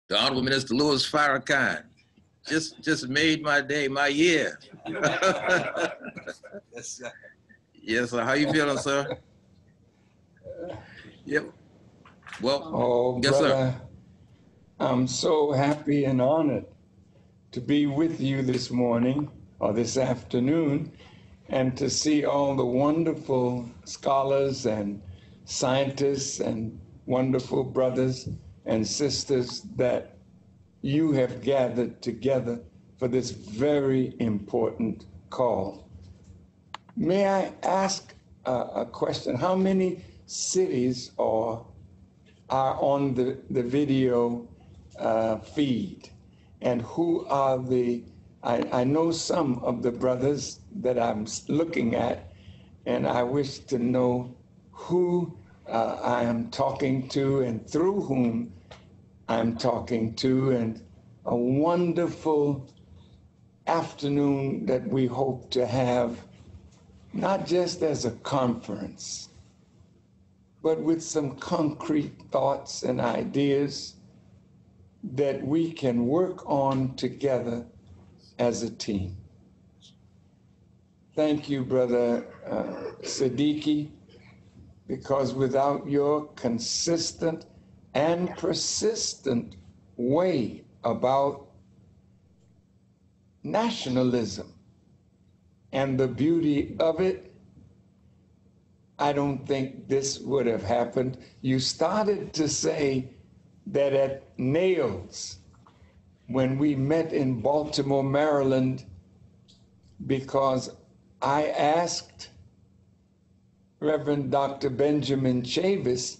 the Honorable Minister Louis Farrakhan. Just made my day, my year. Yes, sir. Yes, sir. How you feeling, sir? Yep. Well, Oh, yes, brother, sir. I'm so happy and honored to be with you this morning or this afternoon and to see all the wonderful scholars and scientists and wonderful brothers and sisters that you have gathered together for this very important call. May I ask a question? How many cities are on the video feed? And who are I know some of the brothers that I'm looking at, and I wish to know who I am talking to and through whom I'm talking to, and a wonderful afternoon that we hope to have, not just as a conference, but with some concrete thoughts and ideas that we can work on together as a team. Thank you, Brother Siddiqui, because without your consistent and persistent way about nationalism and the beauty of it, I don't think this would have happened. You started to say that at Nails, when we met in Baltimore, Maryland, because I asked Reverend Dr. Benjamin Chavis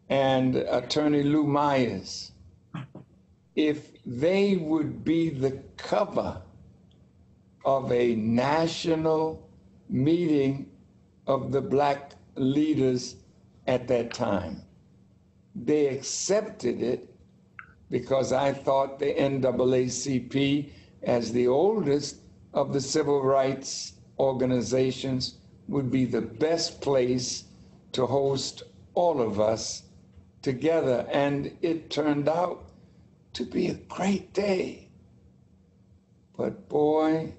and Attorney Lou Myers if they would be the cover of a national meeting of the Black leaders at that time. They accepted it because I thought the NAACP, as the oldest of the civil rights organizations, would be the best place to host all of us together. And it turned out to be a great day. But boy,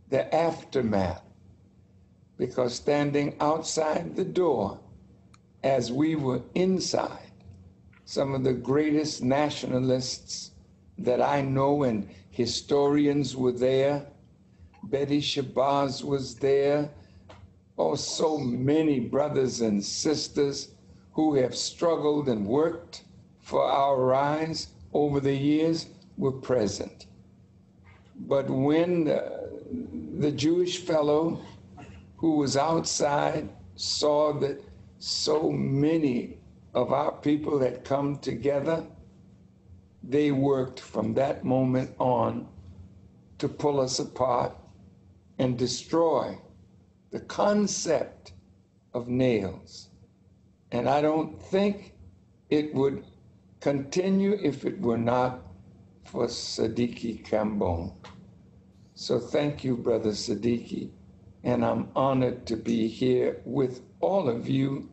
the aftermath, because standing outside the door as we were inside, some of the greatest nationalists that I know and historians were there. Betty Shabazz was there. Oh, so many brothers and sisters who have struggled and worked for our rise over the years were present. But when the Jewish fellow who was outside saw that so many of our people had come together, they worked from that moment on to pull us apart and destroy the concept of Nails. And I don't think it would continue if it were not for Siddiqui Kambon. So thank you, Brother Siddiqui, and I'm honored to be here with all of you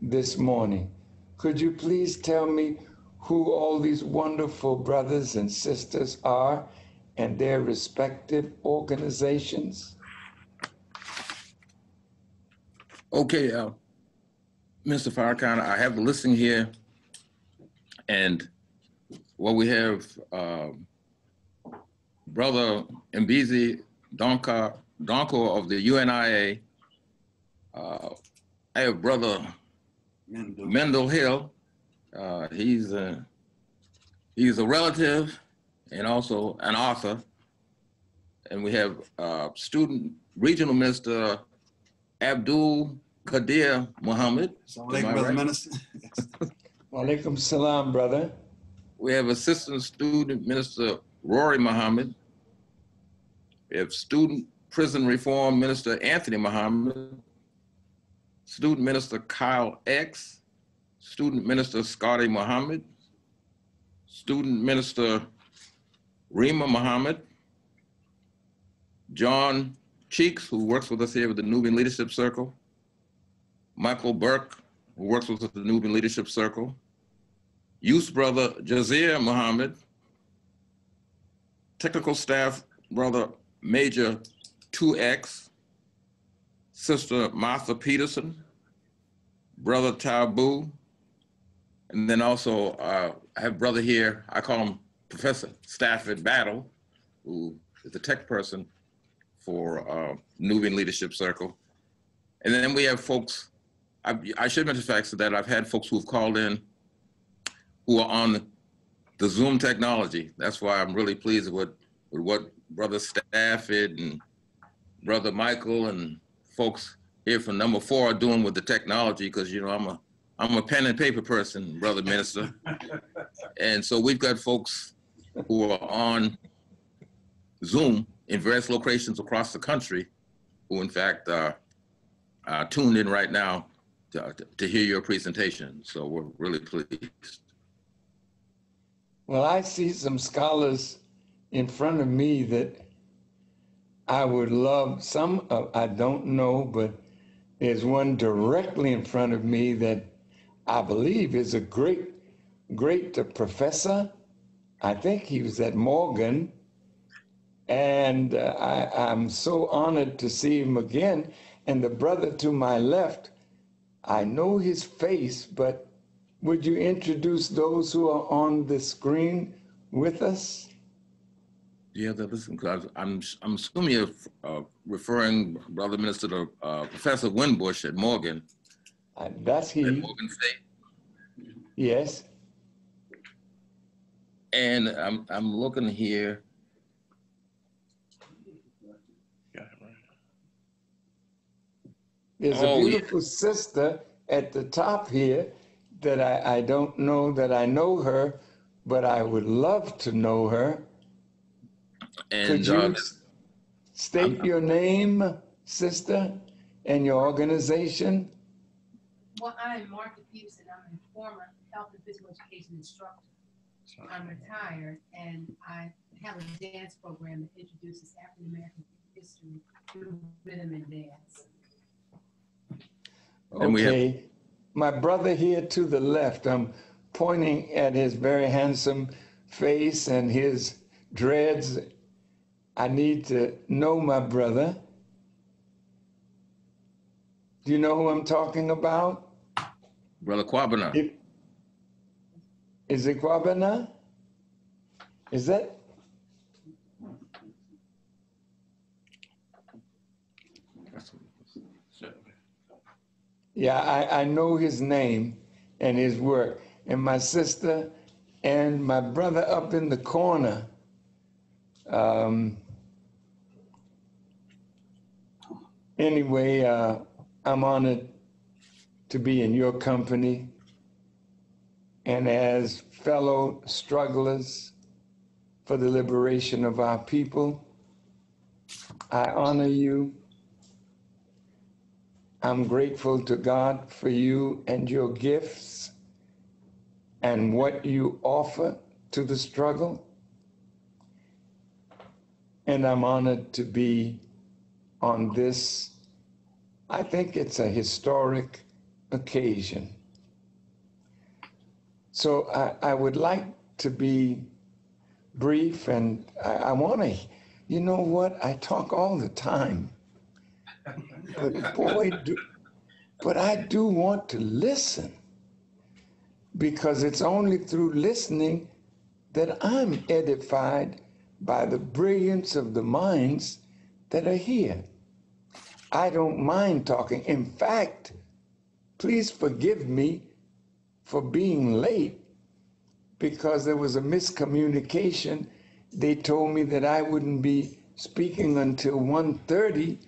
this morning. Could you please tell me who all these wonderful brothers and sisters are and their respective organizations? Okay, Mr. Farrakhan, I have the listing here, and what we have, Brother Mbizi Donko of the UNIA. I have Brother Mendel Hill. He's a relative and also an author. And we have Student Regional Minister Abdul Qadir Muhammad. Assalamualaikum, Brother Minister. Walaikum salam, brother. We have Assistant Student Minister Rory Muhammad. We have Student Prison Reform Minister Anthony Muhammad. Student Minister Kyle X. Student Minister Scotty Muhammad. Student Minister Rima Muhammad. John Cheeks, who works with us here with the Nubian Leadership Circle. Michael Burke, who works with us at the Nubian Leadership Circle. Youth Brother Jazir Muhammad, Technical Staff Brother Major 2X, Sister Martha Peterson, Brother Tabu, and then also I have brother here, I call him Professor Stafford Battle, who is the tech person for Nubian Leadership Circle. And then we have folks, I should mention the fact that I've had folks who've called in who are on the Zoom technology. That's why I'm really pleased with what Brother Stafford and Brother Michael and folks here from number 4 are doing with the technology, because you know I'm a pen and paper person, Brother Minister. And so we've got folks who are on Zoom in various locations across the country who in fact are tuned in right now to hear your presentation. So we're really pleased. Well, I see some scholars in front of me that I would love. Some I don't know, but there's one directly in front of me that I believe is a great professor. I think he was at Morgan, and I'm so honored to see him again. And the brother to my left, I know his face, but would you introduce those who are on the screen with us? Yeah, listen, I'm assuming you're referring, Brother Minister, to Professor Winbush at Morgan. That's he. At Morgan State. Yes. And I'm looking here. There's a beautiful sister at the top here that I don't know that I know her, but I would love to know her. And could you state your name, sister, and your organization? Well, I'm Martha Peterson. I'm a former health and physical education instructor. I'm retired, and I have a dance program that introduces African American history through rhythm and dance. Okay. My brother here to the left, I'm pointing at his very handsome face and his dreads. I need to know my brother. Do you know who I'm talking about? Brother Kwabena. Is it Kwabena? Is that? Yeah, I know his name and his work. And my sister and my brother up in the corner. Anyway, I'm honored to be in your company. And as fellow strugglers for the liberation of our people, I honor you. I'm grateful to God for you and your gifts and what you offer to the struggle. And I'm honored to be on this. I think it's a historic occasion. So I would like to be brief, and I want to, you know what, I talk all the time. But boy, but I do want to listen, because it's only through listening that I'm edified by the brilliance of the minds that are here. I don't mind talking. In fact, please forgive me for being late, because there was a miscommunication. They told me that I wouldn't be speaking until 1:30,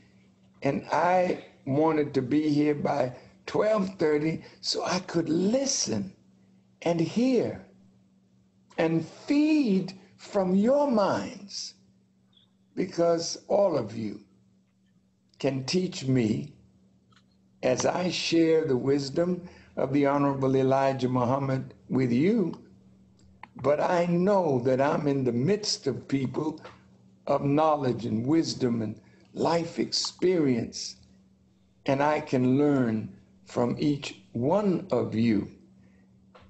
and I wanted to be here by 12:30 so I could listen and hear and feed from your minds, because all of you can teach me as I share the wisdom of the Honorable Elijah Muhammad with you. But I know that I'm in the midst of people of knowledge and wisdom and life experience, and I can learn from each one of you.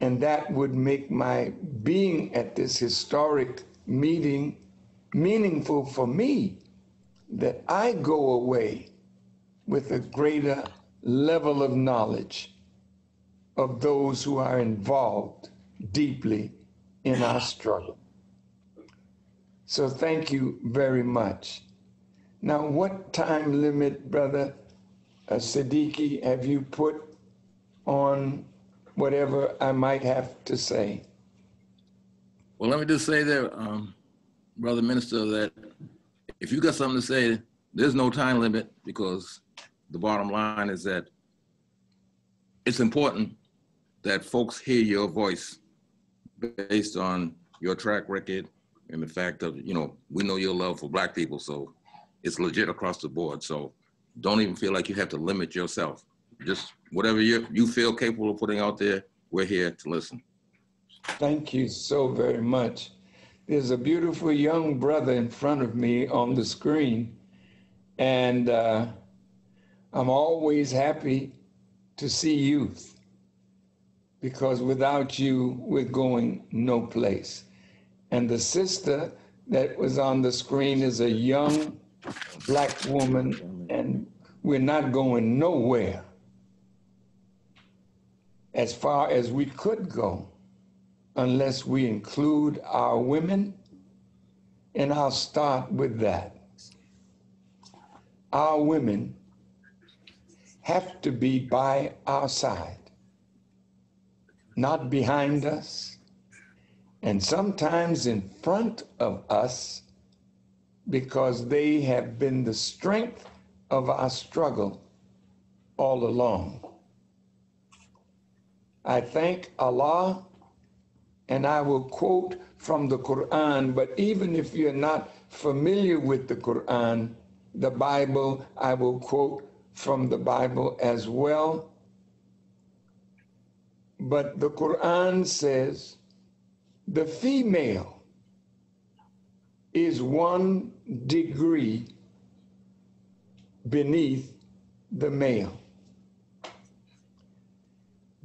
And that would make my being at this historic meeting meaningful for me, that I go away with a greater level of knowledge of those who are involved deeply in our struggle. So thank you very much. Now, what time limit, Brother Siddiqui, have you put on whatever I might have to say? Well, let me just say there, Brother Minister, that if you got something to say, there's no time limit, because the bottom line is that it's important that folks hear your voice based on your track record and the fact of, you know, we know your love for Black people, so it's legit across the board. So don't even feel like you have to limit yourself. Just whatever you feel capable of putting out there, we're here to listen. Thank you so very much. There's a beautiful young brother in front of me on the screen, and I'm always happy to see youth, because without you, we're going no place. And the sister that was on the screen is a young Black woman, and we're not going nowhere as far as we could go unless we include our women, and I'll start with that. Our women have to be by our side, not behind us, and sometimes in front of us, because they have been the strength of our struggle all along. I thank Allah, and I will quote from the Quran, but even if you're not familiar with the Quran, the Bible, I will quote from the Bible as well. But the Quran says, the female is 1 degree beneath the male.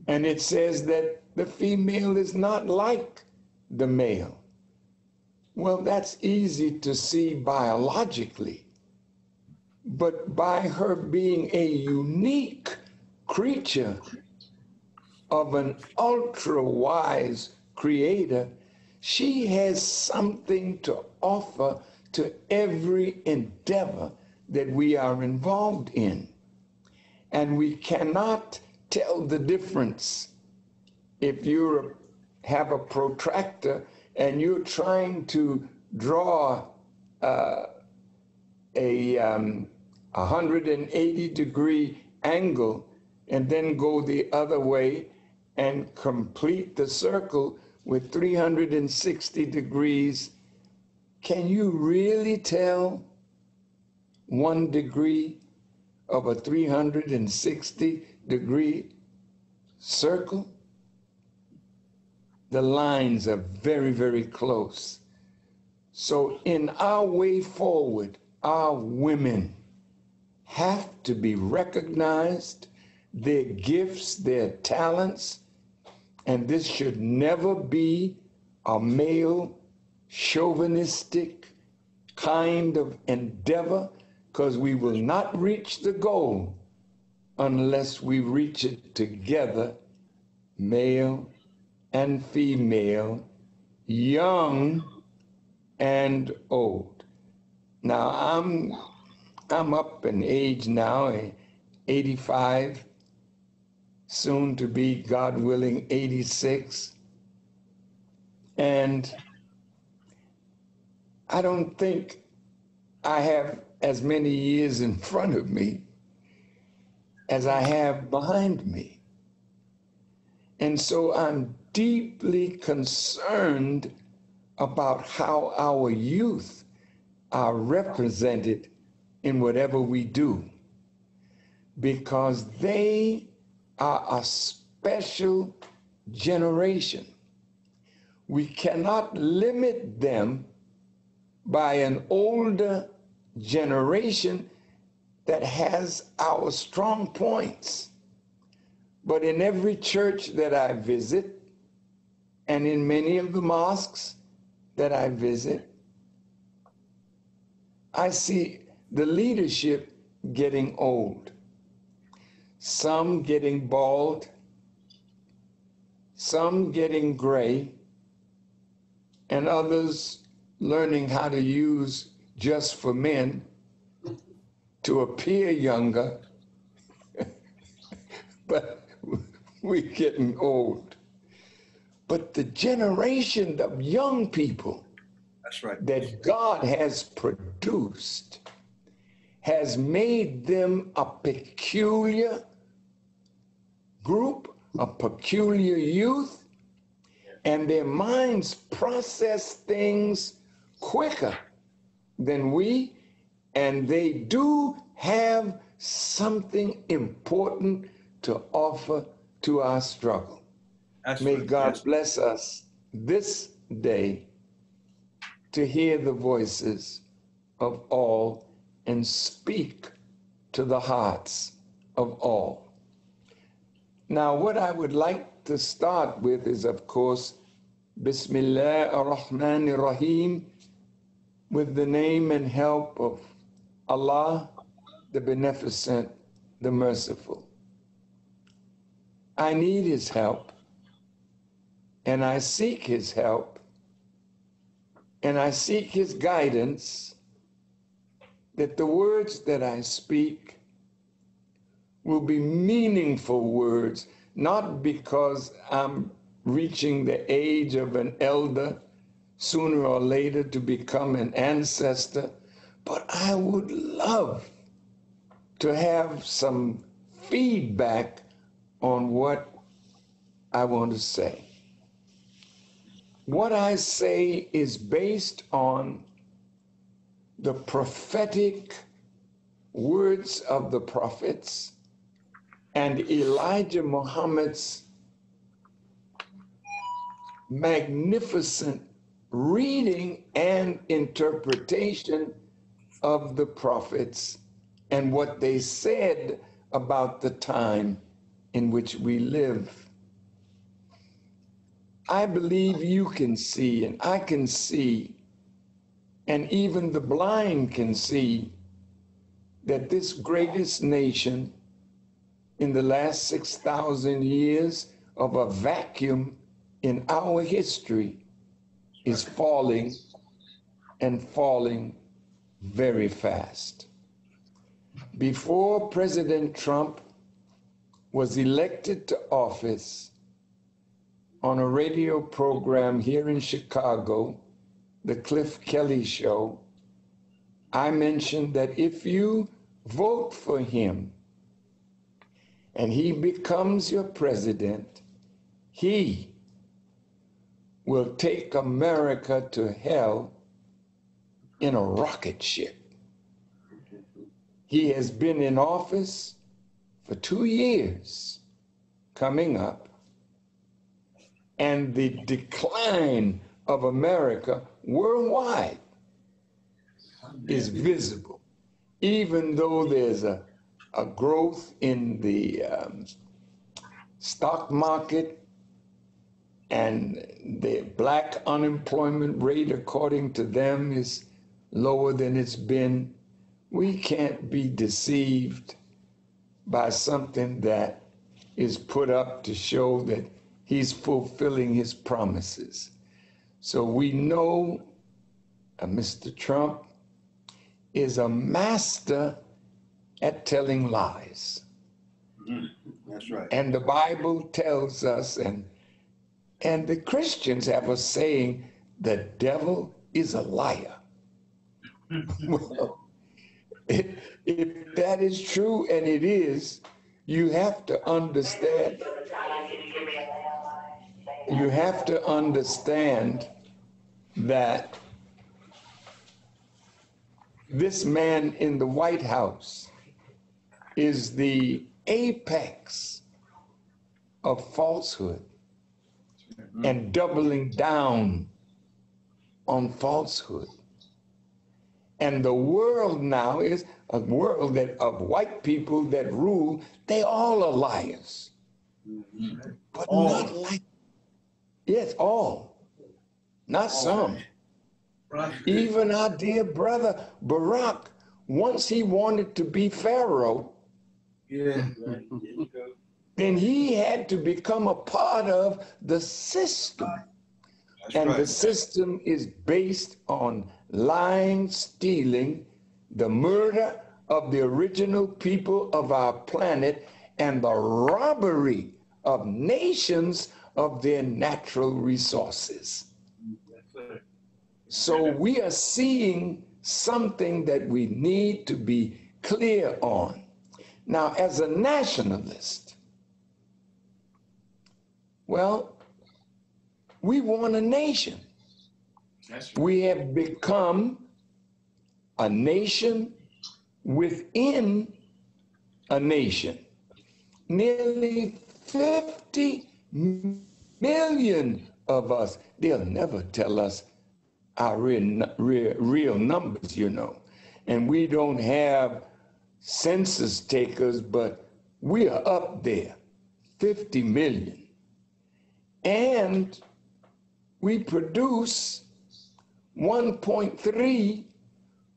And it says that the female is not like the male. Well, that's easy to see biologically, but by her being a unique creature of an ultra-wise creator, she has something to offer to every endeavor that we are involved in. And we cannot tell the difference if you have a protractor and you're trying to draw a 180-degree angle and then go the other way and complete the circle with 360 degrees. Can you really tell 1 degree of a 360-degree circle? The lines are very, very close. So in our way forward, our women have to be recognized, their gifts, their talents, and this should never be a male chauvinistic kind of endeavor, because we will not reach the goal unless we reach it together, male and female, young and old. Now, I'm up in age now, 85, soon to be, God willing, 86. And I don't think I have as many years in front of me as I have behind me. And so I'm deeply concerned about how our youth are represented in whatever we do, because they are a special generation. We cannot limit them by an older generation that has our strong points. But in every church that I visit, And in many of the mosques that I visit, I see the leadership getting old. Some getting bald, some getting gray, and others learning how to use Just for Men to appear younger, but we're getting old. But the generation of young people That's right. that God has produced has made them a peculiar group, a peculiar youth, and their minds process things quicker than we, and they do have something important to offer to our struggle. That's May right. God Yes. bless us this day to hear the voices of all and speak to the hearts of all. Now, what I would like to start with is, of course, Bismillah ar-Rahman ar-Rahim, with the name and help of Allah, the Beneficent, the Merciful. I need His help, and I seek His help, and I seek His guidance, that the words that I speak will be meaningful words, not because I'm reaching the age of an elder sooner or later to become an ancestor, but I would love to have some feedback on what I want to say. What I say is based on the prophetic words of the prophets and Elijah Muhammad's magnificent reading and interpretation of the prophets and what they said about the time in which we live. I believe you can see, and I can see, and even the blind can see, that this greatest nation in the last 6,000 years of a vacuum in our history is falling, and falling very fast. Before President Trump was elected to office, on a radio program here in Chicago, the Cliff Kelly Show, I mentioned that if you vote for him and he becomes your president, he will take America to hell in a rocket ship. He has been in office for 2 years coming up, and the decline of America worldwide is visible, even though there's a growth in the stock market, and the black unemployment rate, according to them, is lower than it's been. We can't be deceived by something that is put up to show that he's fulfilling his promises. So we know Mr. Trump is a master at telling lies. That's right. And the Bible tells us, and the Christians have a saying, the devil is a liar. Well, if that is true, and it is, you have to understand. You have to understand that this man in the White House is the apex of falsehood and doubling down on falsehood. And the world now is a world of white people that rule. They all are liars, but not like Yes, all, not some. Right. Even our dear brother Barack, once he wanted to be Pharaoh, Yeah, right. There you go. then he had to become a part of the system. That's And right. the system is based on lying, stealing, the murder of the original people of our planet, and the robbery of nations of their natural resources. That's right. So we are seeing something that we need to be clear on. Now, as a nationalist, well, we want a nation. That's right. We have become a nation within a nation. Nearly 50 million of us. They'll never tell us our real numbers, you know. And we don't have census takers, but we are up there, 50 million. And we produce $1.3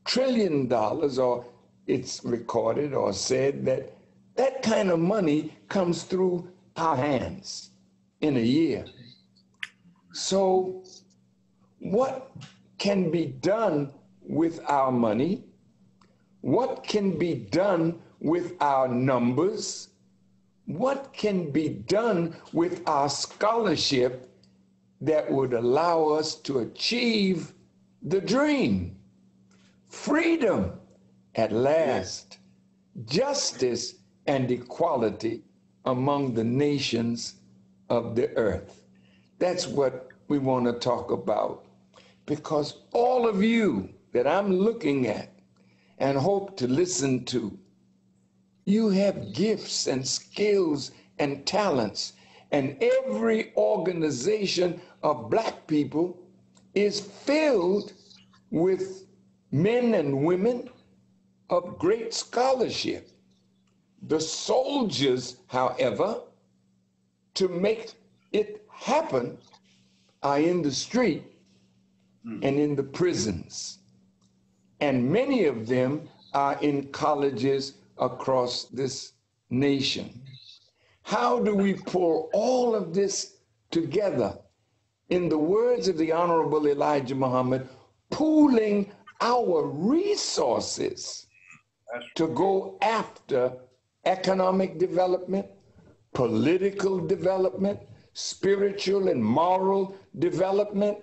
trillion, or it's recorded or said that that kind of money comes through our hands in a year. So what can be done with our money? What can be done with our numbers? What can be done with our scholarship that would allow us to achieve the dream? Freedom at last, justice and equality among the nations of the earth. That's what we want to talk about, because all of you that I'm looking at and hope to listen to, you have gifts and skills and talents, and every organization of Black people is filled with men and women of great scholarship. The soldiers, however, to make it happen are in the street and in the prisons. And many of them are in colleges across this nation. How do we pull all of this together? In the words of the Honorable Elijah Muhammad, pooling our resources to go after economic development, political development, spiritual and moral development,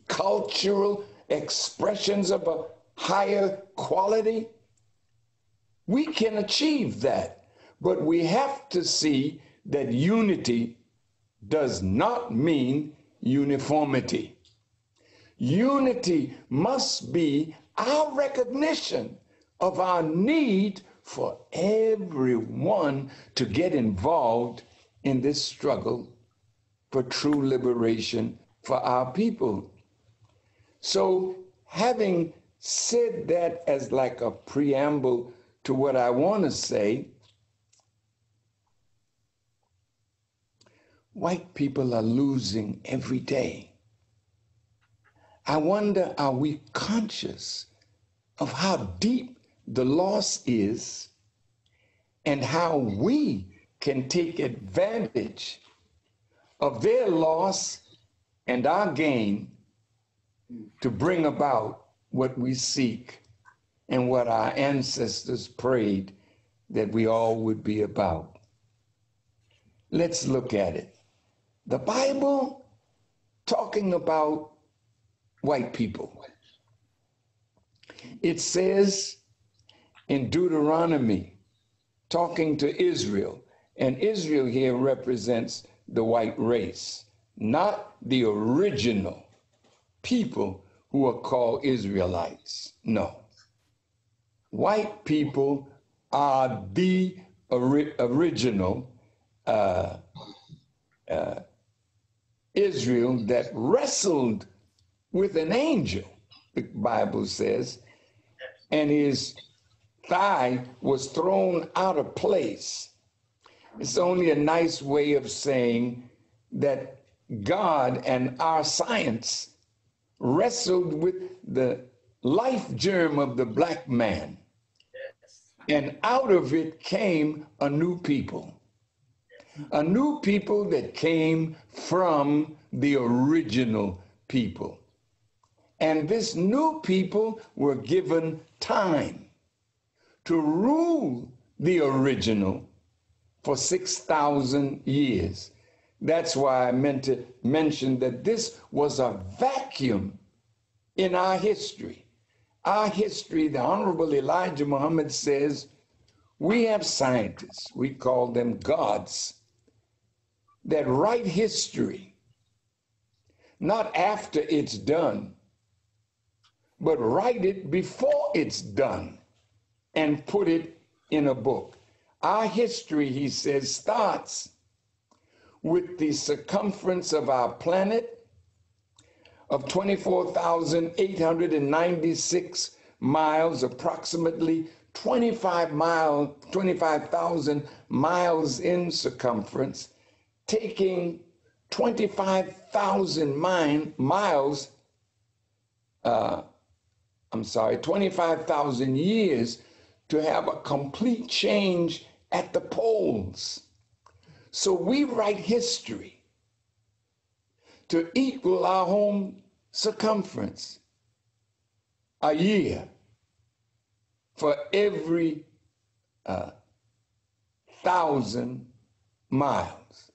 cultural expressions of a higher quality. We can achieve that, but we have to see that unity does not mean uniformity. Unity must be our recognition of our need for everyone to get involved in this struggle for true liberation for our people. So, having said that as like a preamble to what I want to say, white people are losing every day. I wonder, are we conscious of how deep the loss is and how we can take advantage of their loss and our gain to bring about what we seek and what our ancestors prayed that we all would be about? Let's look at it. The Bible talking about white people. It says in Deuteronomy, talking to Israel, and Israel here represents the white race, not the original people who are called Israelites. No. White people are the original Israel that wrestled with an angel, the Bible says, and his thigh was thrown out of place. It's only a nice way of saying that God and our science wrestled with the life germ of the black man. And out of it came a new people that came from the original people. And this new people were given time to rule the original for 6,000 years. That's why I meant to mention that this was a vacuum in our history. Our history, the Honorable Elijah Muhammad says, we have scientists, we call them gods, that write history, not after it's done, but write it before it's done and put it in a book. Our history, he says, starts with the circumference of our planet of 24,896 miles, approximately 25,000 miles in circumference, taking 25,000 years to have a complete change at the poles. So we write history to equal our home circumference a year for every 1,000 miles,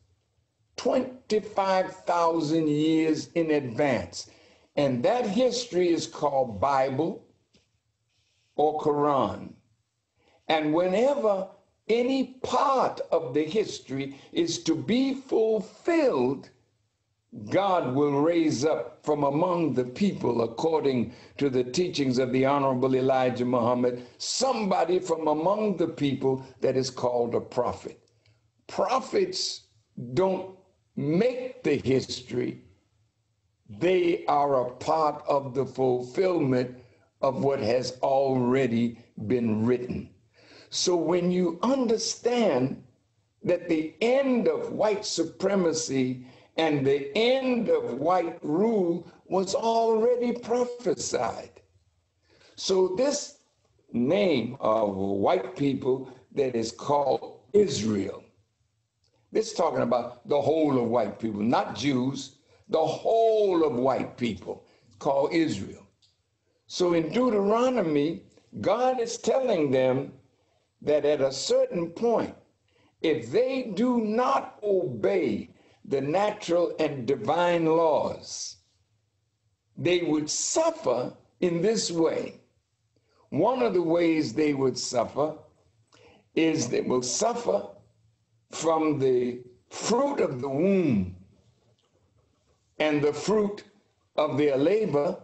25,000 years in advance. And that history is called Bible or Quran. And whenever any part of the history is to be fulfilled, God will raise up from among the people, according to the teachings of the Honorable Elijah Muhammad, somebody from among the people that is called a prophet. Prophets don't make the history. They are a part of the fulfillment of what has already been written. So when you understand that the end of white supremacy and the end of white rule was already prophesied. So this name of white people that is called Israel, this is talking about the whole of white people, not Jews, the whole of white people, called Israel. So in Deuteronomy, God is telling them that at a certain point, if they do not obey the natural and divine laws, they would suffer in this way. One of the ways they would suffer is they will suffer from the fruit of the womb and the fruit of their labor.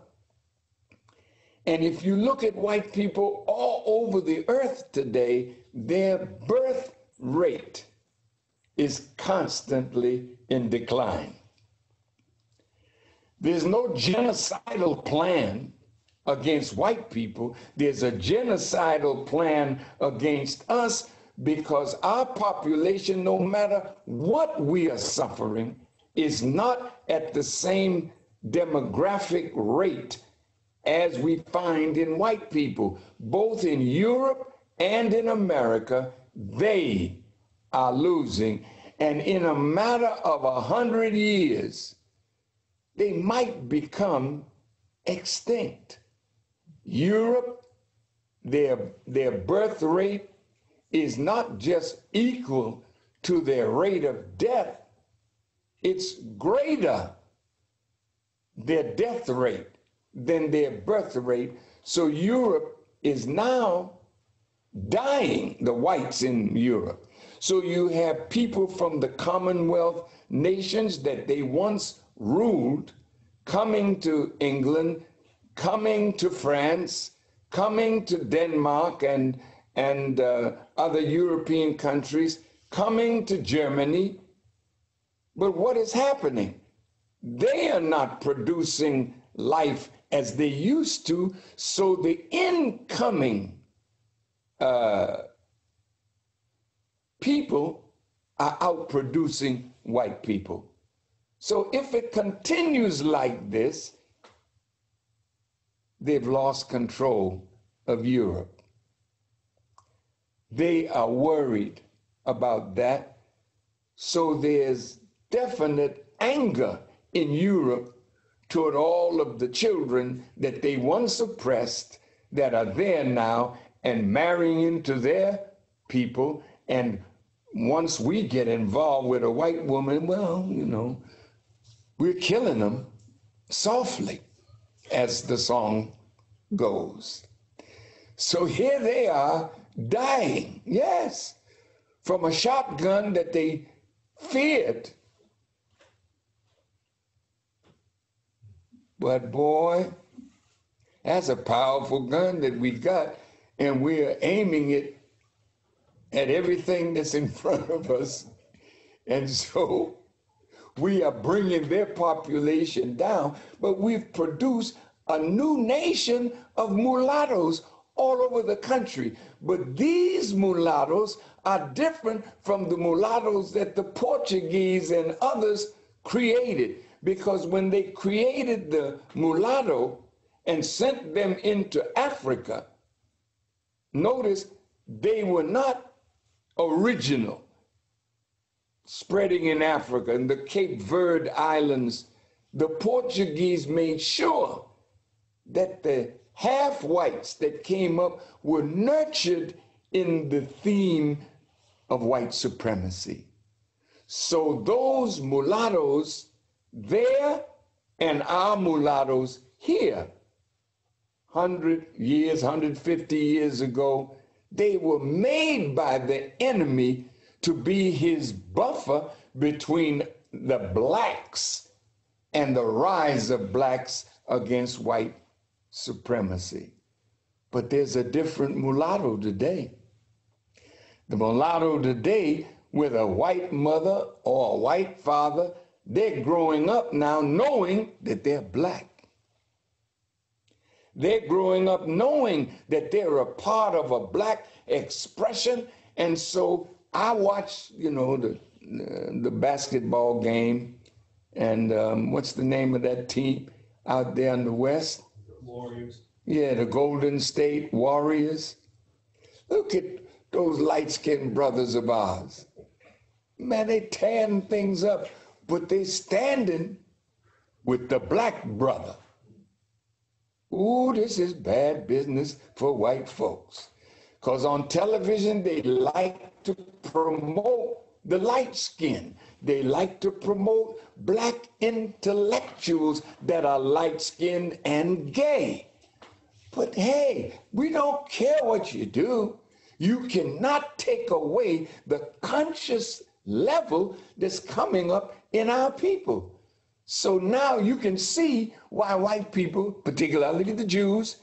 And if you look at white people all over the earth today, their birth rate is constantly in decline. There's no genocidal plan against white people. There's a genocidal plan against us because our population, no matter what we are suffering, is not at the same demographic rate as we find in white people. Both in Europe and in America, they are losing. And in a matter of 100 years, they might become extinct. Europe, their birth rate is not just equal to their rate of death, it's greater, their death rate, than their birth rate. So Europe is now dying, the whites in Europe. So you have people from the Commonwealth nations that they once ruled coming to England, coming to France, coming to Denmark and other European countries, coming to Germany. But what is happening? They are not producing life as they used to, so the incoming people are outproducing white people. So if it continues like this, they've lost control of Europe. They are worried about that. So there's definite anger in Europe toward all of the children that they once oppressed that are there now and marrying into their people. And once we get involved with a white woman, well, you know, we're killing them softly, as the song goes. So here they are dying, yes, from a shotgun that they feared. But boy, that's a powerful gun that we got, and we're aiming it at everything that's in front of us. And so we are bringing their population down, but we've produced a new nation of mulattoes all over the country. But these mulattoes are different from the mulattoes that the Portuguese and others created, because when they created the mulatto and sent them into Africa, notice they were not original, spreading in Africa and the Cape Verde Islands. The Portuguese made sure that the half-whites that came up were nurtured in the theme of white supremacy. So those mulattoes there and our mulattoes here, 100 years, 150 years ago, they were made by the enemy to be his buffer between the blacks and the rise of blacks against white supremacy. But there's a different mulatto today. The mulatto today with a white mother or a white father, they're growing up now knowing that they're black. They're growing up knowing that they're a part of a black expression. And so I watch, you know, the basketball game, and what's the name of that team out there in the West? Warriors. Yeah, the Golden State Warriors. Look at those light-skinned brothers of ours. Man, they tearing things up, but they standing with the black brother. Ooh, this is bad business for white folks. Because on television, they like to promote the light skin. They like to promote black intellectuals that are light-skinned and gay. But hey, we don't care what you do. You cannot take away the conscious level that's coming up in our people. So now you can see why white people, particularly the Jews,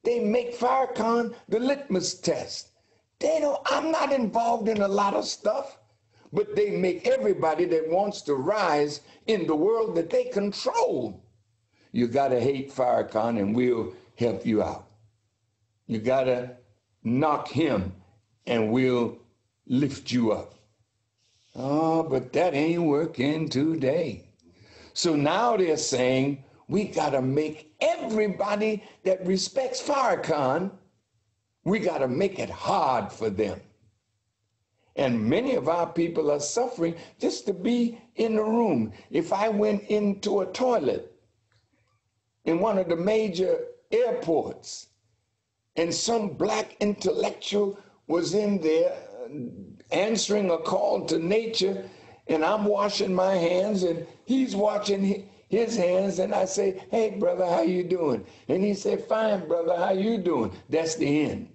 they make Farrakhan the litmus test. They don't, I'm not involved in a lot of stuff, but they make everybody that wants to rise in the world that they control. You gotta hate Farrakhan and we'll help you out. You gotta knock him and we'll lift you up. Oh, but that ain't working today. So now they're saying, we gotta make everybody that respects Farrakhan, we gotta make it hard for them. And many of our people are suffering just to be in the room. If I went into a toilet in one of the major airports and some black intellectual was in there answering a call to nature, and I'm washing my hands and he's washing his hands, and I say, hey, brother, how you doing? And he said, fine, brother, how you doing? That's the end.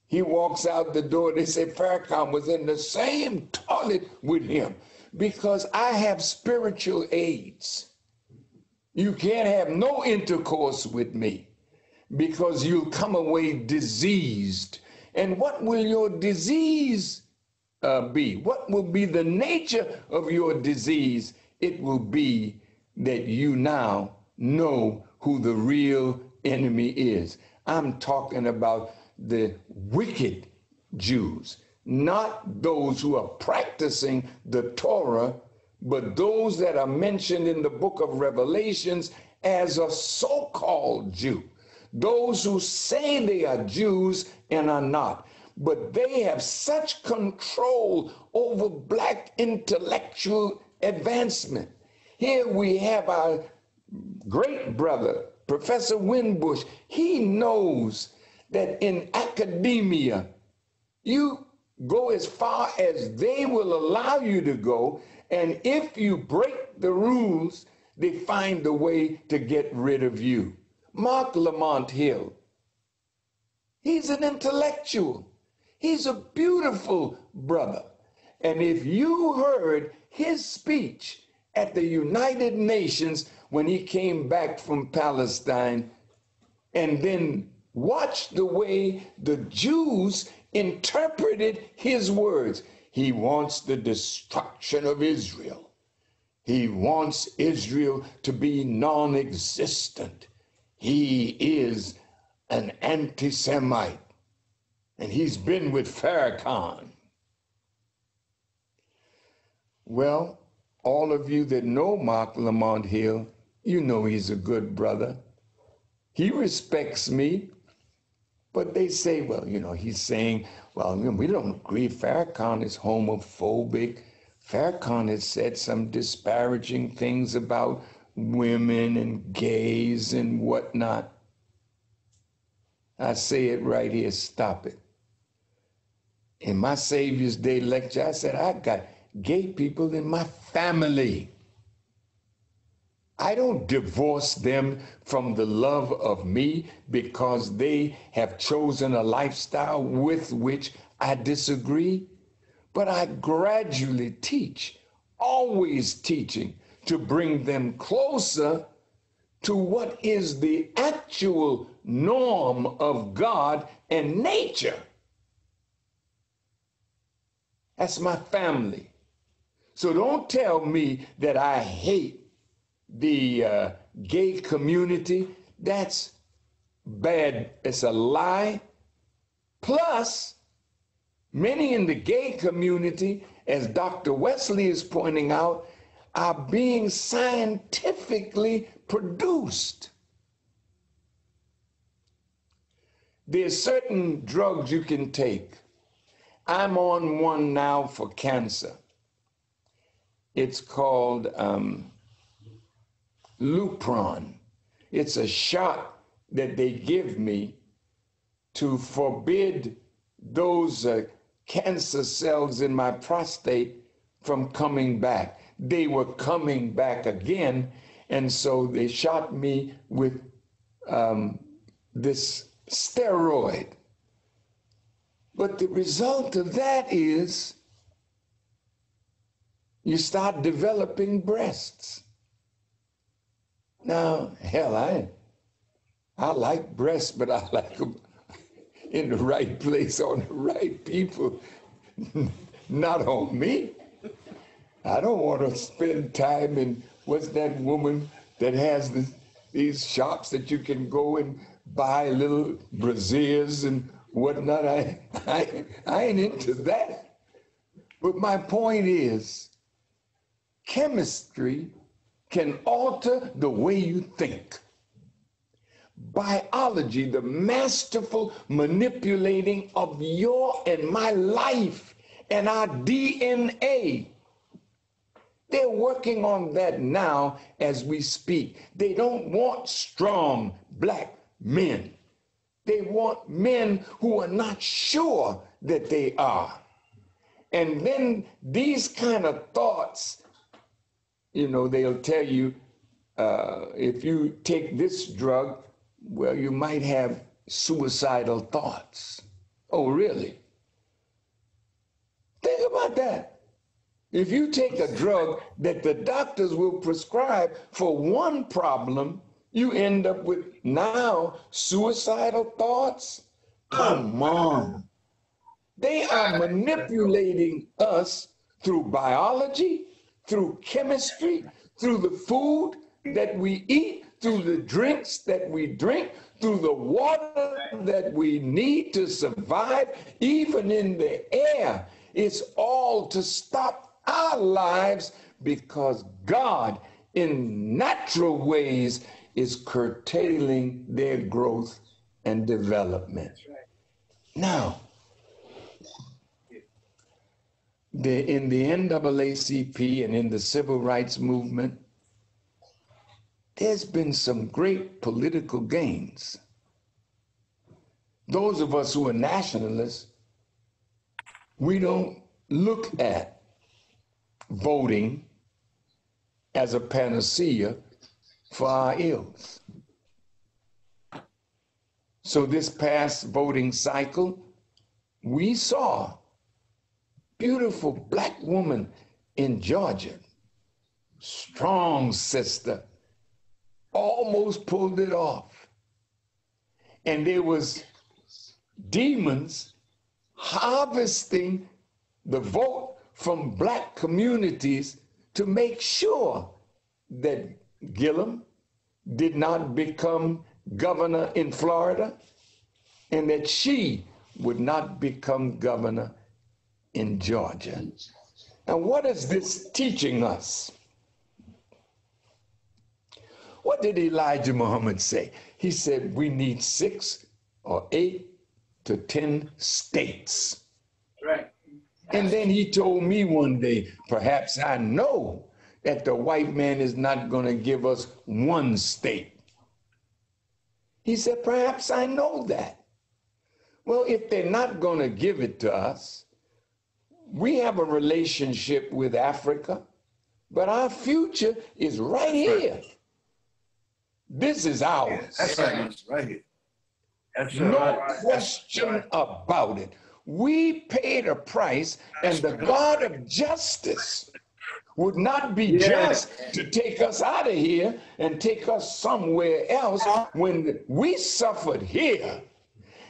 He walks out the door. They say Farrakhan was in the same toilet with him because I have spiritual aids. You can't have no intercourse with me because you'll come away diseased. And what will your disease be? What will be the nature of your disease? It will be that you now know who the real enemy is. I'm talking about the wicked Jews, not those who are practicing the Torah, but those that are mentioned in the book of Revelations as a so-called Jew, those who say they are Jews and are not, but they have such control over black intellectual advancement. Here we have our great brother, Professor Winbush. He knows that in academia, you go as far as they will allow you to go, and if you break the rules, they find a way to get rid of you. Mark Lamont Hill, he's an intellectual. He's a beautiful brother. And if you heard his speech at the United Nations when he came back from Palestine, and then watched the way the Jews interpreted his words, he wants the destruction of Israel. He wants Israel to be non-existent. He is an anti-Semite. And he's been with Farrakhan. Well, all of you that know Mark Lamont Hill, you know he's a good brother. He respects me, but they say, well, you know, he's saying, well, we don't agree. Farrakhan is homophobic. Farrakhan has said some disparaging things about women and gays and whatnot. I say it right here, stop it. In my Savior's Day lecture, I said, I got gay people in my family. I don't divorce them from the love of me because they have chosen a lifestyle with which I disagree. But I gradually teach, always teaching, to bring them closer to what is the actual norm of God and nature. That's my family. So don't tell me that I hate the gay community. That's bad. It's a lie. Plus, many in the gay community, as Dr. Wesley is pointing out, are being scientifically produced. There's certain drugs you can take. I'm on one now for cancer. It's called Lupron. It's a shot that they give me to forbid those cancer cells in my prostate from coming back. They were coming back again, and so they shot me with this steroid. But the result of that is you start developing breasts. Now, hell, I like breasts, but I like them in the right place on the right people, not on me. I don't want to spend time in, what's that woman that has these shops that you can go and buy little brassieres and whatnot. I ain't into that. But my point is, chemistry can alter the way you think. Biology, the masterful manipulating of your and my life and our DNA. They're working on that now as we speak. They don't want strong black men. They want men who are not sure that they are. And then these kind of thoughts, you know, they'll tell you, if you take this drug, well, you might have suicidal thoughts. Oh, really? Think about that. If you take a drug that the doctors will prescribe for one problem, you end up with now suicidal thoughts. Come on. They are manipulating us through biology, through chemistry, through the food that we eat, through the drinks that we drink, through the water that we need to survive, even in the air. It's all to stop our lives because God, in natural ways, is curtailing their growth and development. Now, in the NAACP and in the civil rights movement, there's been some great political gains. Those of us who are nationalists, we don't look at voting as a panacea for our ills. So this past voting cycle, we saw beautiful black woman in Georgia, strong sister, almost pulled it off. And there was demons harvesting the vote from black communities to make sure that Gillum did not become governor in Florida and that she would not become governor in Georgia. Now, what is this teaching us? What did Elijah Muhammad say? He said we need 6 or 8 to 10 states. Right. And then he told me one day, perhaps I know that the white man is not going to give us 1 state. He said, perhaps I know that. Well, if they're not going to give it to us, we have a relationship with Africa, but our future is right here. This is ours. That's right here. That's No right. question about it. We paid a price, and the God of justice would not be just to take us out of here and take us somewhere else when we suffered here,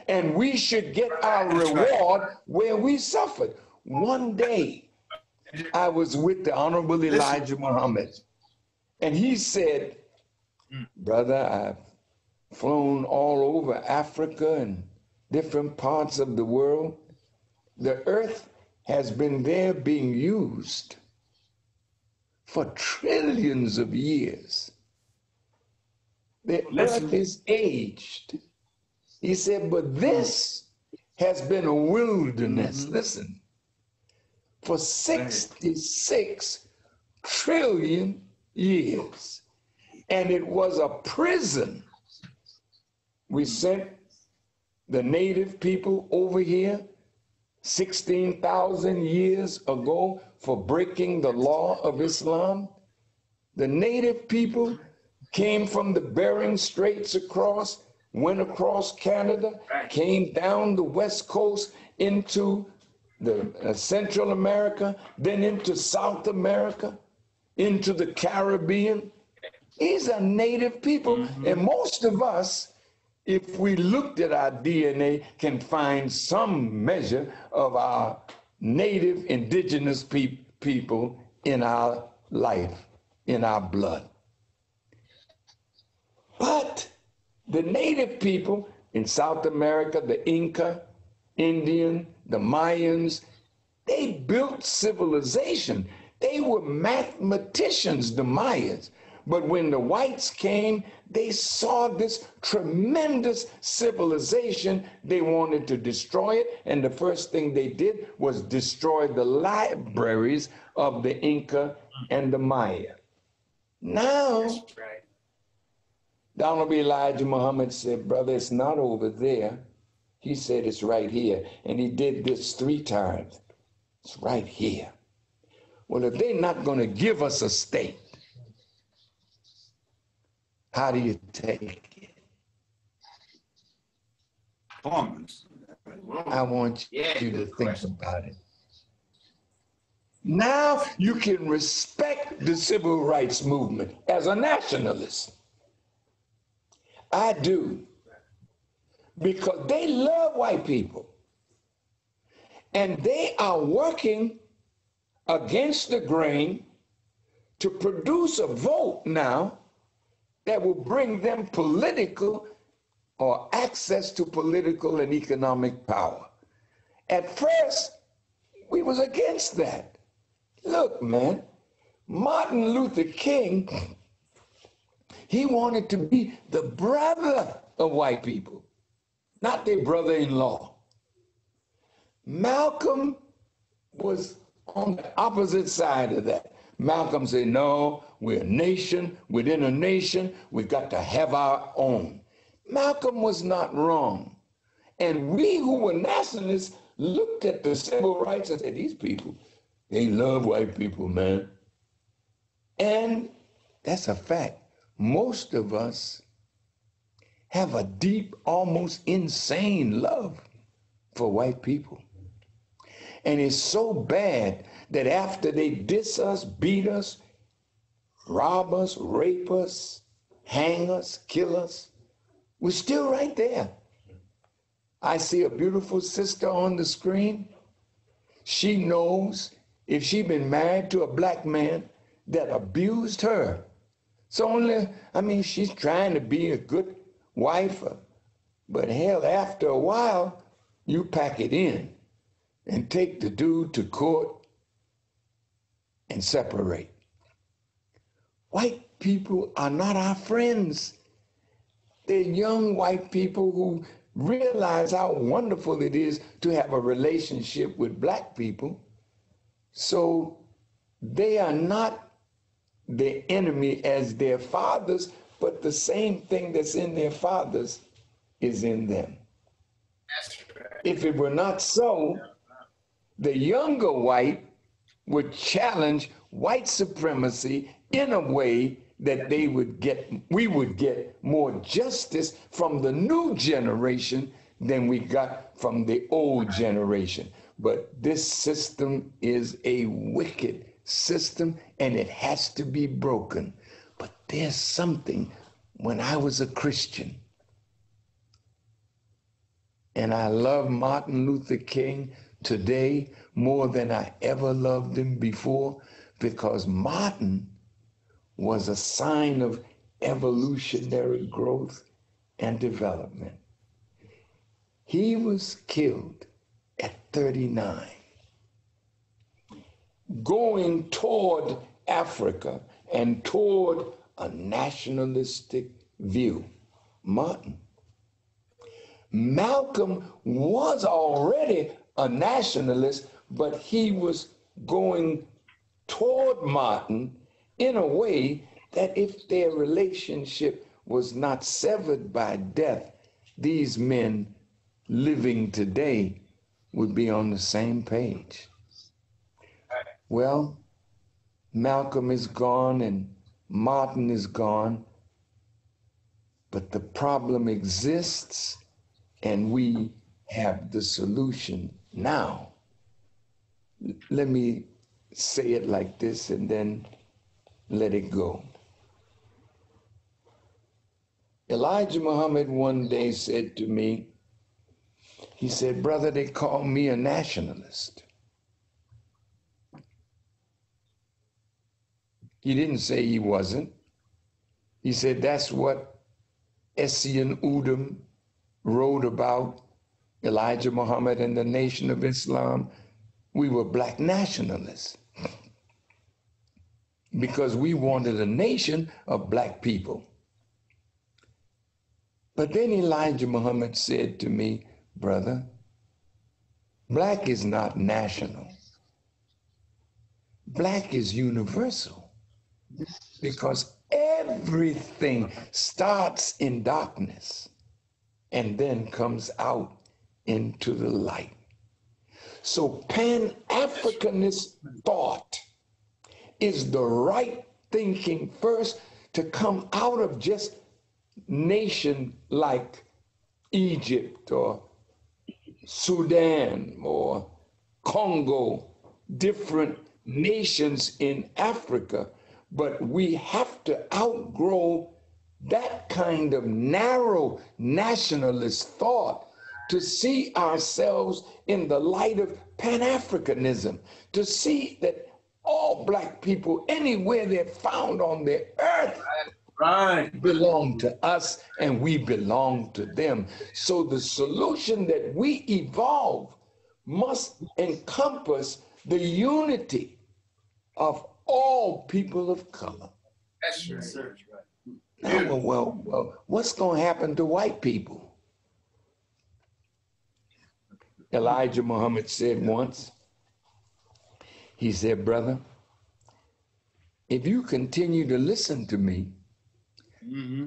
and we should get our reward where we suffered. One day, I was with the Honorable Elijah Muhammad, and he said, brother, I've flown all over Africa and different parts of the world. The earth has been there being used for trillions of years. The earth is aged. He said, but this has been a wilderness, listen, for 66 trillion years. And it was a prison. We sent the native people over here 16,000 years ago for breaking the law of Islam. The native people came from the Bering Straits across, went across Canada, came down the West Coast into the Central America, then into South America, into the Caribbean. These are native people, and most of us, if we looked at our DNA, can find some measure of our native indigenous people in our life, in our blood. But the native people in South America, the Inca, Indian, the Mayans, they built civilization. They were mathematicians, the Mayans. But when the whites came, they saw this tremendous civilization. They wanted to destroy it. And the first thing they did was destroy the libraries of the Inca and the Maya. Now, the Honorable Elijah Muhammad said, brother, it's not over there. He said, it's right here. And he did this 3 times. It's right here. Well, if they're not going to give us a state, how do you take it? I want you to think about it. Now you can respect the civil rights movement as a nationalist. I do. Because they love white people. And they are working against the grain to produce a vote now that will bring them political or access to political and economic power. At first, we was against that. Look, man, Martin Luther King, he wanted to be the brother of white people, not their brother-in-law. Malcolm was on the opposite side of that. Malcolm said, no, we're a nation within a nation. We've got to have our own. Malcolm was not wrong. And we who were nationalists looked at the civil rights and said, these people, they love white people, man. And that's a fact. Most of us have a deep, almost insane love for white people. And it's so bad that after they diss us, beat us, rob us, rape us, hang us, kill us, we're still right there. I see a beautiful sister on the screen. She knows if she's been married to a black man that abused her. So only, I mean, she's trying to be a good wife, but hell, after a while, you pack it in and take the dude to court and separate. White people are not our friends. They're young white people who realize how wonderful it is to have a relationship with black people. So they are not the enemy as their fathers, but the same thing that's in their fathers is in them. If it were not so, the younger white would challenge white supremacy in a way that we would get more justice from the new generation than we got from the old generation. But this system is a wicked system and it has to be broken. But there's something, when I was a Christian, and I love Martin Luther King today more than I ever loved him before, because Martin was a sign of evolutionary growth and development. He was killed at 39, going toward Africa and toward a nationalistic view. Martin. Malcolm was already a nationalist, but he was going toward Martin in a way that if their relationship was not severed by death, these men living today would be on the same page. Well, Malcolm is gone and Martin is gone, but the problem exists and we have the solution now. Let me say it like this and then let it go. Elijah Muhammad one day said to me, he said, brother, they call me a nationalist. He didn't say he wasn't. He said that's what Essien Udom wrote about Elijah Muhammad and the Nation of Islam. We were black nationalists because we wanted a nation of black people. But then Elijah Muhammad said to me, brother, black is not national. Black is universal because everything starts in darkness and then comes out into the light. So Pan-Africanist thought is the right thinking first to come out of just nation like Egypt or Sudan or Congo, different nations in Africa, but we have to outgrow that kind of narrow nationalist thought to see ourselves in the light of Pan-Africanism, to see that all black people, anywhere they're found on the earth, belong to us and we belong to them. So the solution that we evolve must encompass the unity of all people of color. That's right. That's right. Now, well, what's going to happen to white people? Elijah Muhammad said once, he said, brother, if you continue to listen to me,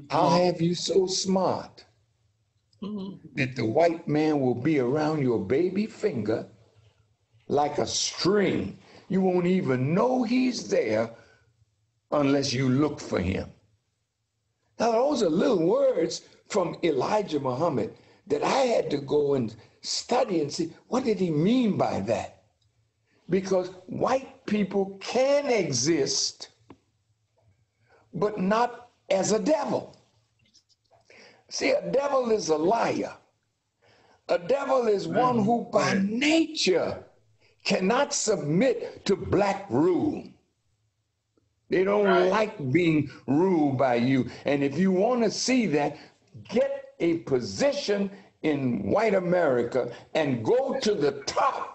I'll have you so smart that the white man will be around your baby finger like a string. You won't even know he's there unless you look for him. Now, those are little words from Elijah Muhammad that I had to go and study and see, what did he mean by that? Because white people can exist, but not as a devil. See, a devil is a liar. A devil is one who by nature cannot submit to black rule. They don't like being ruled by you. And if you want to see that, get a position in white America and go to the top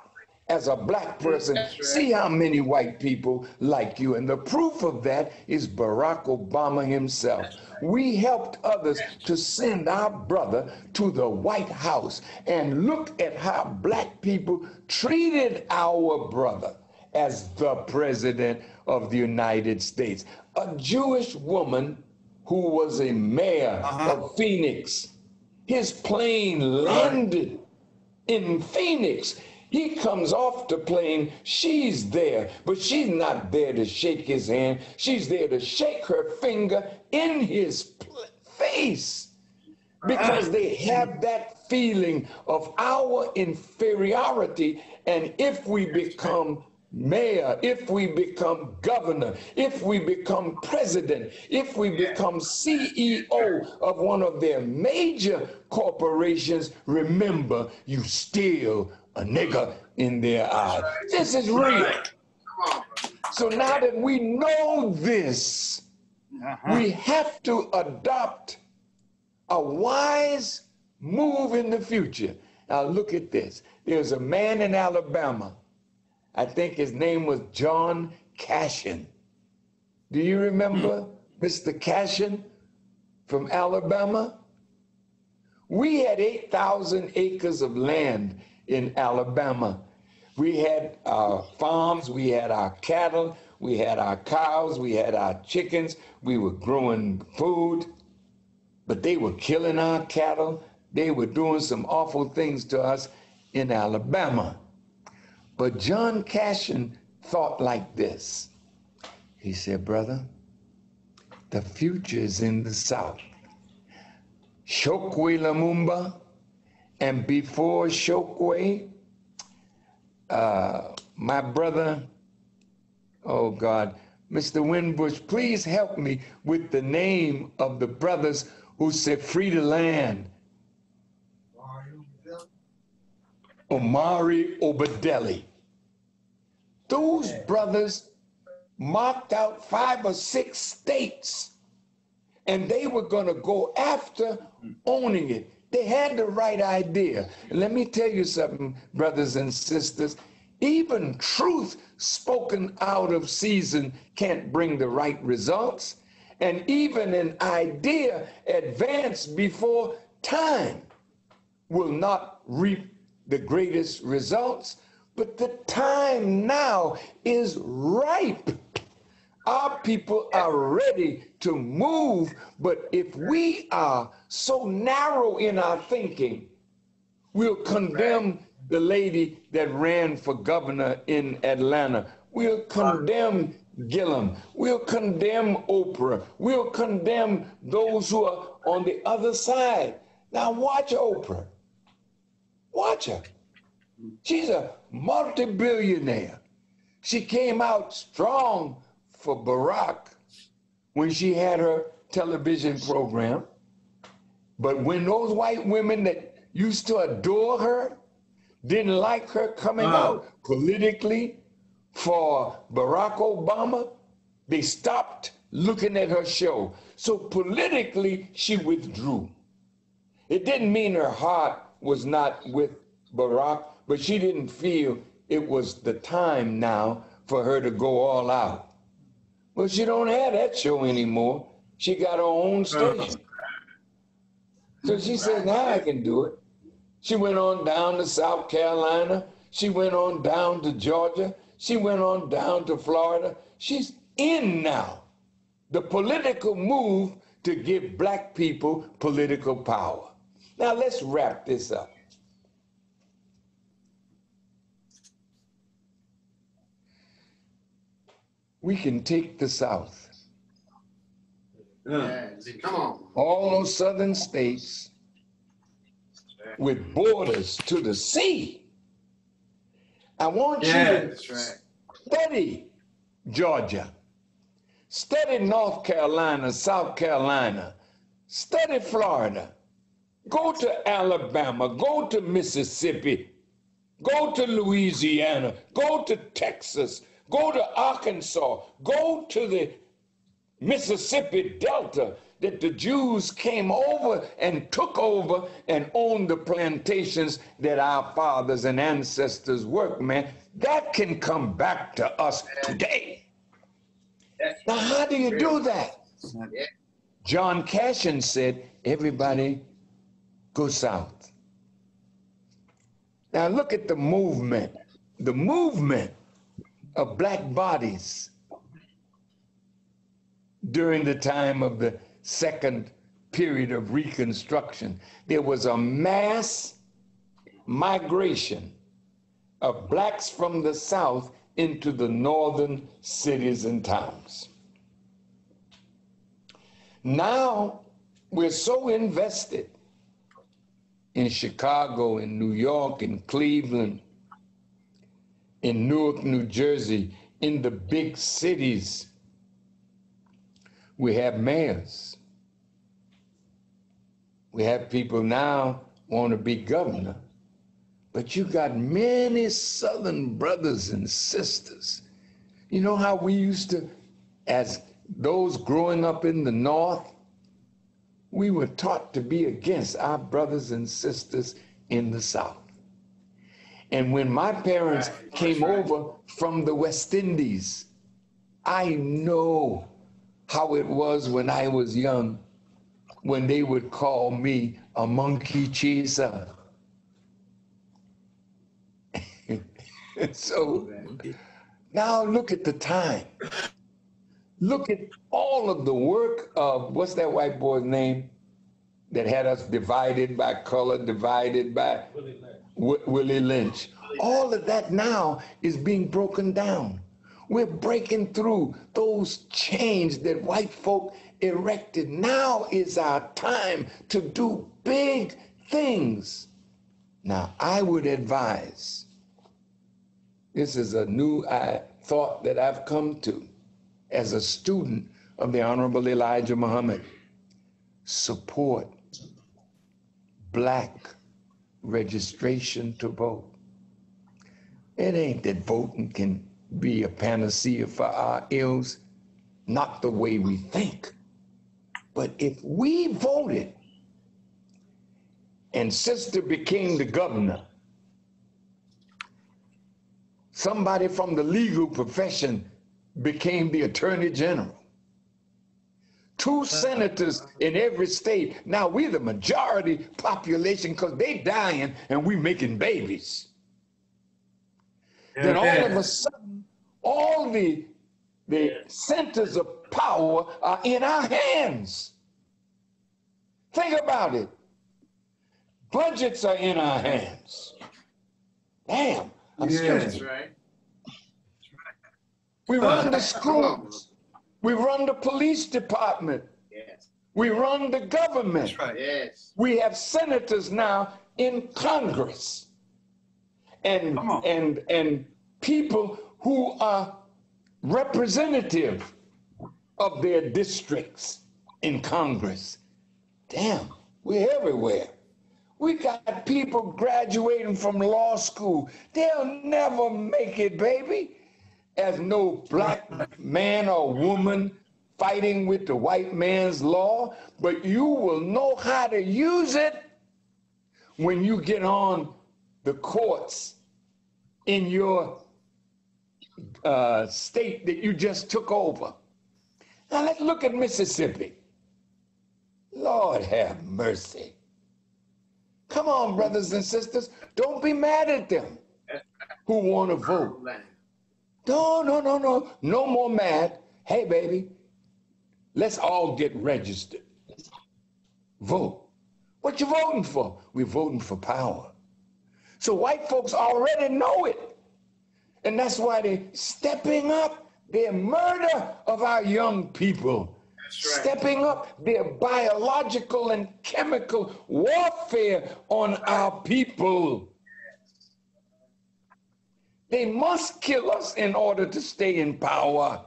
as a black person. See how many white people like you. And the proof of that is Barack Obama himself. We helped others to send our brother to the White House. And look at how black people treated our brother as the president of the United States. A Jewish woman who was a mayor of Phoenix. His plane landed in Phoenix. He comes off the plane, she's there, but she's not there to shake his hand. She's there to shake her finger in his face because they have that feeling of our inferiority. And if we become mayor, if we become governor, if we become president, if we become CEO of one of their major corporations, remember, you still a nigger in their eyes. This is real. So now that we know this, we have to adopt a wise move in the future. Now look at this. There's a man in Alabama. I think his name was John Cashin. Do you remember Mr. Cashin from Alabama? We had 8,000 acres of land in Alabama. We had our farms, we had our cattle, we had our cows, we had our chickens, we were growing food, but they were killing our cattle. They were doing some awful things to us in Alabama. But John Cashin thought like this. He said, brother, the future is in the South. Chokwe Lumumba, and before Chokwe, my brother, oh God, Mr. Winbush, please help me with the name of the brothers who said free the land. Omari Obadeli. Those brothers marked out 5 or 6 states, and they were going to go after owning it. They had the right idea. And let me tell you something, brothers and sisters, even truth spoken out of season can't bring the right results. And even an idea advanced before time will not reap the greatest results. But the time now is ripe. Our people are ready to move, but if we are so narrow in our thinking, we'll condemn the lady that ran for governor in Atlanta. We'll condemn Gillum. We'll condemn Oprah. We'll condemn those who are on the other side. Now watch Oprah. Watch her. She's a multi-billionaire. She came out strong for Barack when she had her television program. But when those white women that used to adore her didn't like her coming out politically for Barack Obama, they stopped looking at her show. So politically, she withdrew. It didn't mean her heart was not with Barack, but she didn't feel it was the time now for her to go all out. Well, she don't have that show anymore. She got her own station. So she said, now I can do it. She went on down to South Carolina. She went on down to Georgia. She went on down to Florida. She's in now. The political move to give black people political power. Now let's wrap this up. We can take the South. Yes. Come on. All those southern states with borders to the sea. I want you to study Georgia, study North Carolina, South Carolina, study Florida, go to Alabama, go to Mississippi, go to Louisiana, go to Texas, go to Arkansas, go to the Mississippi Delta that the Jews came over and took over and owned the plantations that our fathers and ancestors worked, man. That can come back to us today. Now, how do you do that? John Cashin said, everybody go south. Now, look at the movement of black bodies during the time of the second period of Reconstruction. There was a mass migration of blacks from the South into the northern cities and towns. Now we're so invested in Chicago, in New York, in Cleveland, in Newark, New Jersey, in the big cities. We have mayors. We have people now want to be governor. But you got many Southern brothers and sisters. You know how we used to, as those growing up in the North, we were taught to be against our brothers and sisters in the South. And when my parents came over from the West Indies, I know how it was when I was young, when they would call me a monkey chaser. So now look at the time. Look at all of the work of, what's that white boy's name that had us divided by color, divided by Willie Lynch. All of that now is being broken down. We're breaking through those chains that white folk erected. Now is our time to do big things. Now, I would advise, this is a new thought that I've come to as a student of the Honorable Elijah Muhammad. Support black registration to vote. It ain't that voting can be a panacea for our ills, not the way we think. But if we voted and sister became the governor, somebody from the legal profession became the attorney general, 2 senators in every state, now we're the majority population because they dying and we making babies. Then all of a sudden, all the centers of power are in our hands. Think about it. Budgets are in our hands. Damn, I'm That's right. We run the schools. We run the police department. Yes. We run the government. That's right. Yes. We have senators now in Congress and people who are representative of their districts in Congress. Damn, we're everywhere. We got people graduating from law school. They'll never make it, baby, as no black man or woman fighting with the white man's law, but you will know how to use it when you get on the courts in your state that you just took over. Now let's look at Mississippi. Lord have mercy. Come on, brothers and sisters. Don't be mad at them who want to vote. No. No more mad. Hey, baby, let's all get registered. Vote. What you voting for? We're voting for power. So white folks already know it. And that's why they're stepping up their murder of our young people. Stepping up their biological and chemical warfare on our people. They must kill us in order to stay in power.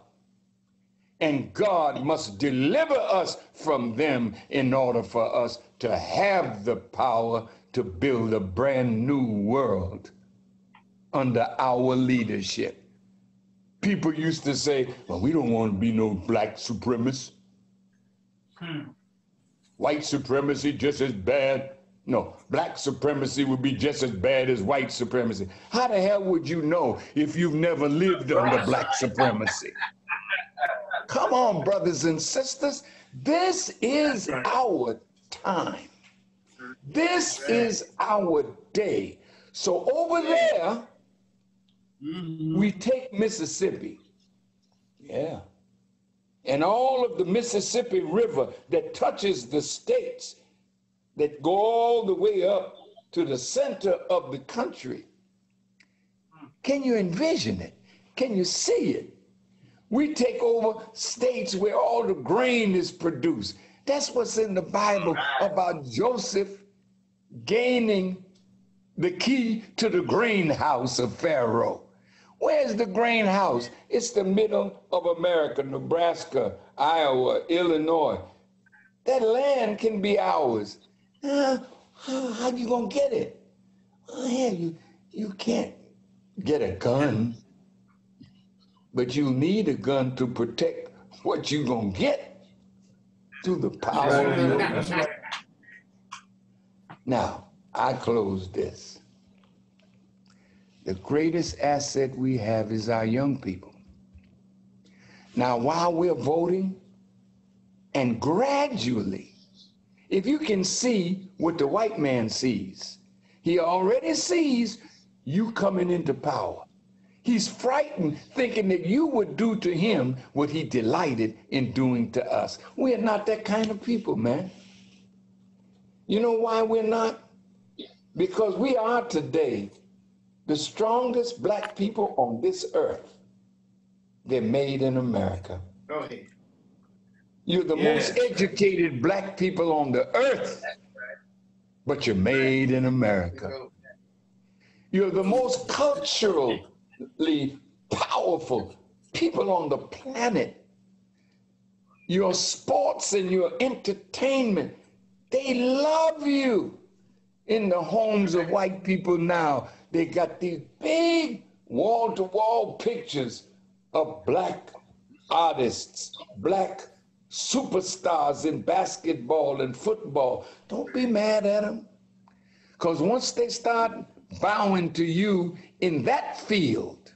And God must deliver us from them in order for us to have the power to build a brand new world under our leadership. People used to say, well, we don't want to be no black supremacists. White supremacy just as bad. No, black supremacy would be just as bad as white supremacy. How the hell would you know if you've never lived under black supremacy? Come on, brothers and sisters. This is our time. This is our day. So over there, we take Mississippi. Yeah. And all of the Mississippi River that touches the states that go all the way up to the center of the country. Can you envision it? Can you see it? We take over states where all the grain is produced. That's what's in the Bible about Joseph gaining the key to the grain house of Pharaoh. Where's the grain house? It's the middle of America, Nebraska, Iowa, Illinois. That land can be ours. How you gonna get it? You can't get a gun, but you need a gun to protect what you gonna get through the power of your gun. Now, I close this. The greatest asset we have is our young people. Now, while we're voting, and gradually, if you can see what the white man sees, he already sees you coming into power. He's frightened, thinking that you would do to him what he delighted in doing to us. We are not that kind of people, man. You know why we're not? Because we are today the strongest black people on this earth. They're made in America. Go ahead. You're the most educated black people on the earth, but you're made in America. You're the most culturally powerful people on the planet. Your sports and your entertainment, they love you. In the homes of white people now, they got these big wall-to-wall pictures of black artists, black superstars in basketball and football. Don't be mad at them. Because once they start bowing to you in that field,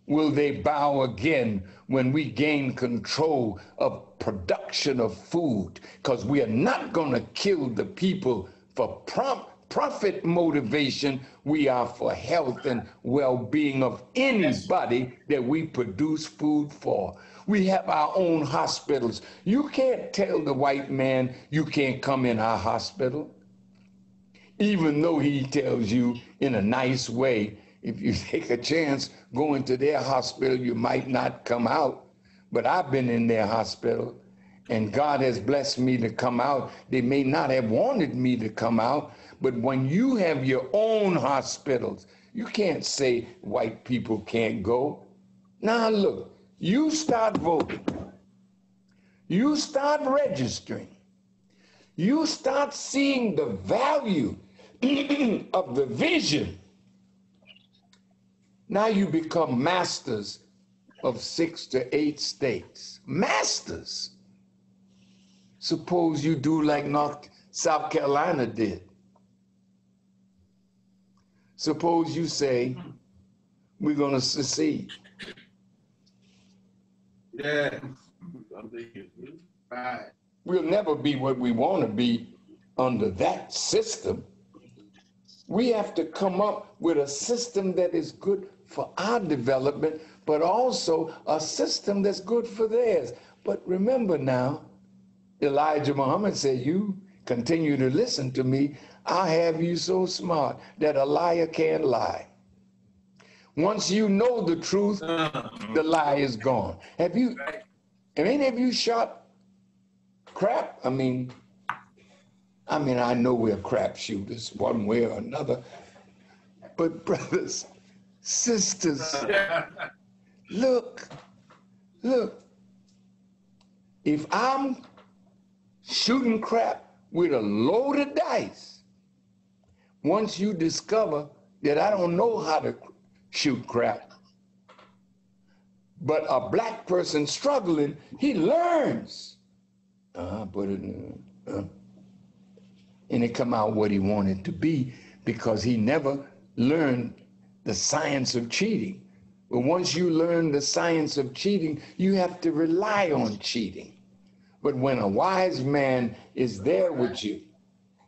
will they bow again when we gain control of production of food? Because we are not going to kill the people for profit motivation. We are for health and well-being of anybody that we produce food for. We have our own hospitals. You can't tell the white man you can't come in our hospital, even though he tells you in a nice way, if you take a chance going to their hospital, you might not come out. But I've been in their hospital, and God has blessed me to come out. They may not have wanted me to come out, but when you have your own hospitals, you can't say white people can't go. Now look, you start voting. You start registering. You start seeing the value of the vision. Now you become masters of 6 to 8 states. Masters. Suppose you do like South Carolina did. Suppose you say, we're going to secede. Yeah, Right. We'll never be what we want to be under that system. We have to come up with a system that is good for our development, but also a system that's good for theirs. But remember now, Elijah Muhammad said, you continue to listen to me, I'll have you so smart that a liar can't lie. Once you know the truth, the lie is gone. Have any of you shot crap? I mean, I know we're crap shooters one way or another, but brothers, sisters, look, if I'm shooting crap with a load of dice, once you discover that I don't know how to shoot crap, but a black person struggling, he learns. Put it in, and it come out what he wanted to be because he never learned the science of cheating. But once you learn the science of cheating, you have to rely on cheating. But when a wise man is there with you,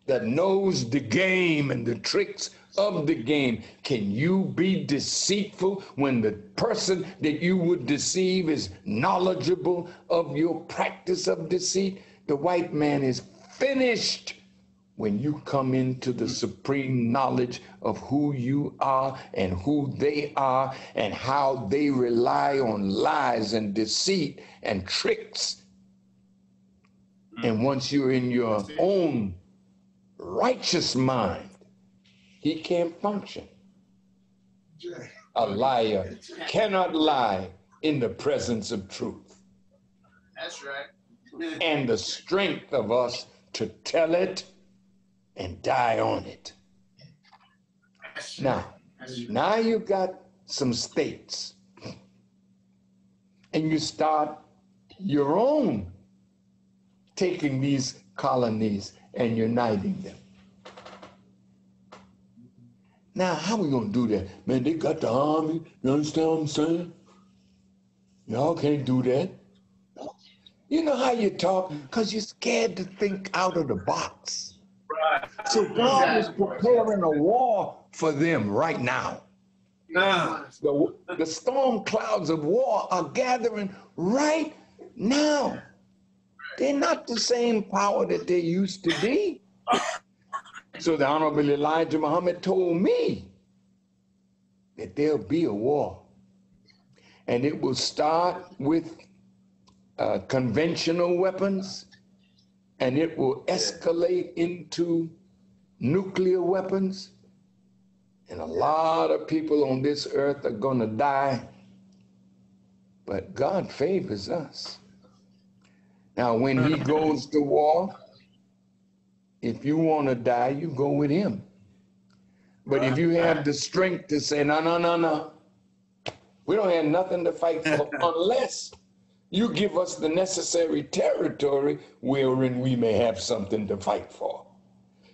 that knows the game and the tricks of the game, can you be deceitful when the person that you would deceive is knowledgeable of your practice of deceit? The white man is finished when you come into the supreme knowledge of who you are and who they are and how they rely on lies and deceit and tricks. And once you're in your own righteous mind, he can't function. A liar cannot lie in the presence of truth. That's right. And the strength of us to tell it and die on it. Now you got some states, and you start your own taking these colonies and uniting them. Now, how we gonna do that? Man, they got the army, you understand what I'm saying? Y'all can't do that. You know how you talk? Because you're scared to think out of the box. Right. So God is preparing a war for them right now. The storm clouds of war are gathering right now. They're not the same power that they used to be. So the Honorable Elijah Muhammad told me that there'll be a war. And it will start with conventional weapons, and it will escalate into nuclear weapons. And a lot of people on this earth are gonna die, but God favors us. Now, when he goes to war, if you wanna die, you go with him. But if you have the strength to say, no, we don't have nothing to fight for unless you give us the necessary territory wherein we may have something to fight for.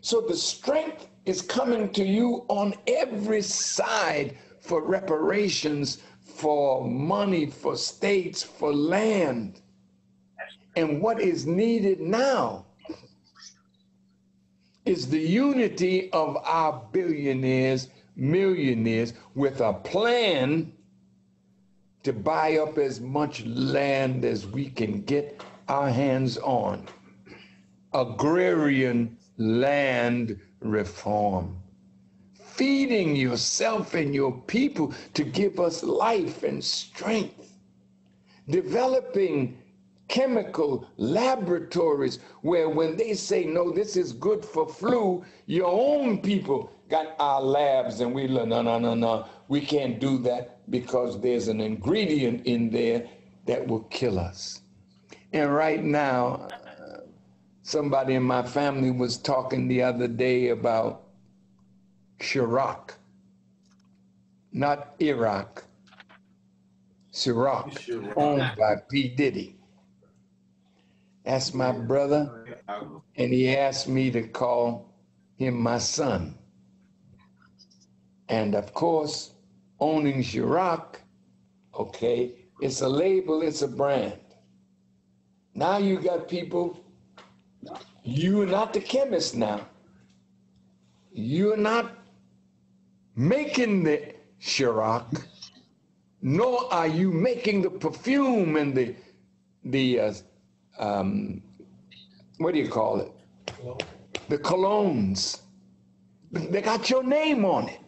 So the strength is coming to you on every side for reparations, for money, for states, for land. And what is needed now is the unity of our billionaires, millionaires, with a plan to buy up as much land as we can get our hands on. Agrarian land reform. Feeding yourself and your people to give us life and strength. Developing chemical laboratories where when they say, no, this is good for flu, your own people got our labs and we learn, no, we can't do that because there's an ingredient in there that will kill us. And right now, somebody in my family was talking the other day about Chirac, not Iraq, Chirac, owned by P. Diddy. That's my brother, and he asked me to call him my son. And of course, owning Chirac, okay, it's a label, it's a brand. Now you got people, you're not the chemist now. You're not making the Ciroc, nor are you making the perfume and the what do you call it? The colognes. They got your name on it,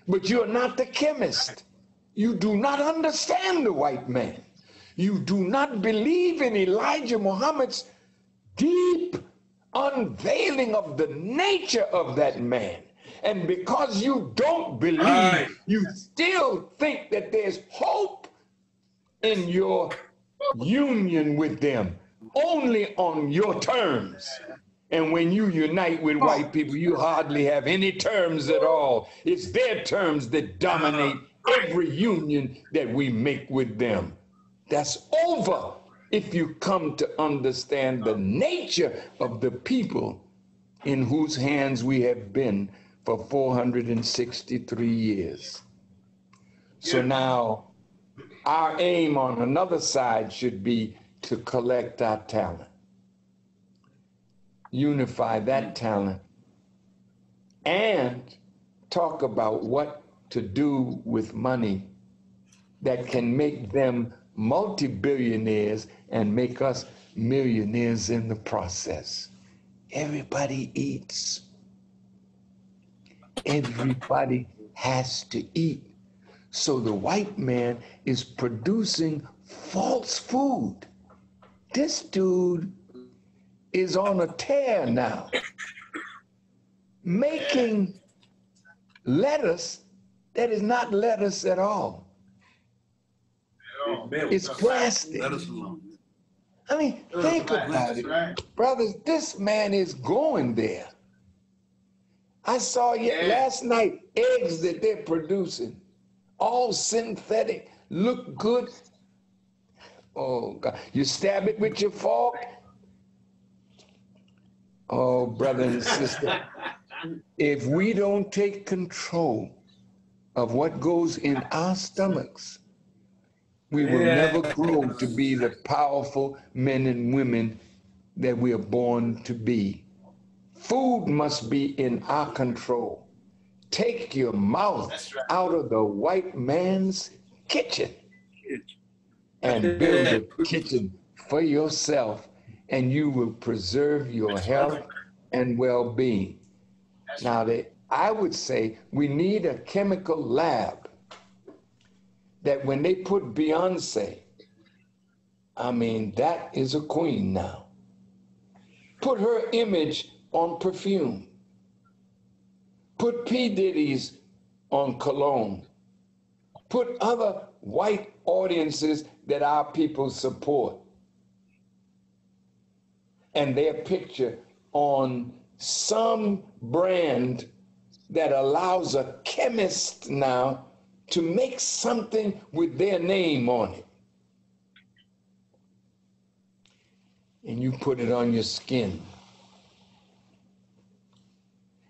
but you're not the chemist. You do not understand the white man. You do not believe in Elijah Muhammad's deep unveiling of the nature of that man. And because you don't believe, you still think that there's hope in your union with them, only on your terms. And when you unite with white people, you hardly have any terms at all. It's their terms that dominate every union that we make with them. That's over if you come to understand the nature of the people in whose hands we have been for 463 years. So now our aim on another side should be to collect our talent, unify that talent, and talk about what to do with money that can make them multi-billionaires and make us millionaires in the process. Everybody eats. Everybody has to eat. So the white man is producing false food. This dude is on a tear now, making lettuce that is not lettuce at all. It's plastic. I mean, think about it. Brothers, this man is going there. I saw last night eggs that they're producing, all synthetic, look good. Oh, God. You stab it with your fork. Oh, brother and sister, if we don't take control of what goes in our stomachs, we will never grow to be the powerful men and women that we are born to be. Food must be in our control. Take your mouth out of the white man's kitchen and build a kitchen for yourself, and you will preserve your health and well-being. Now, I would say we need a chemical lab that when they put Beyonce, I mean, that is a queen now. Put her image on perfume. Put P. Diddy's on cologne. Put other white audiences that our people support and their picture on some brand that allows a chemist now to make something with their name on it. And you put it on your skin.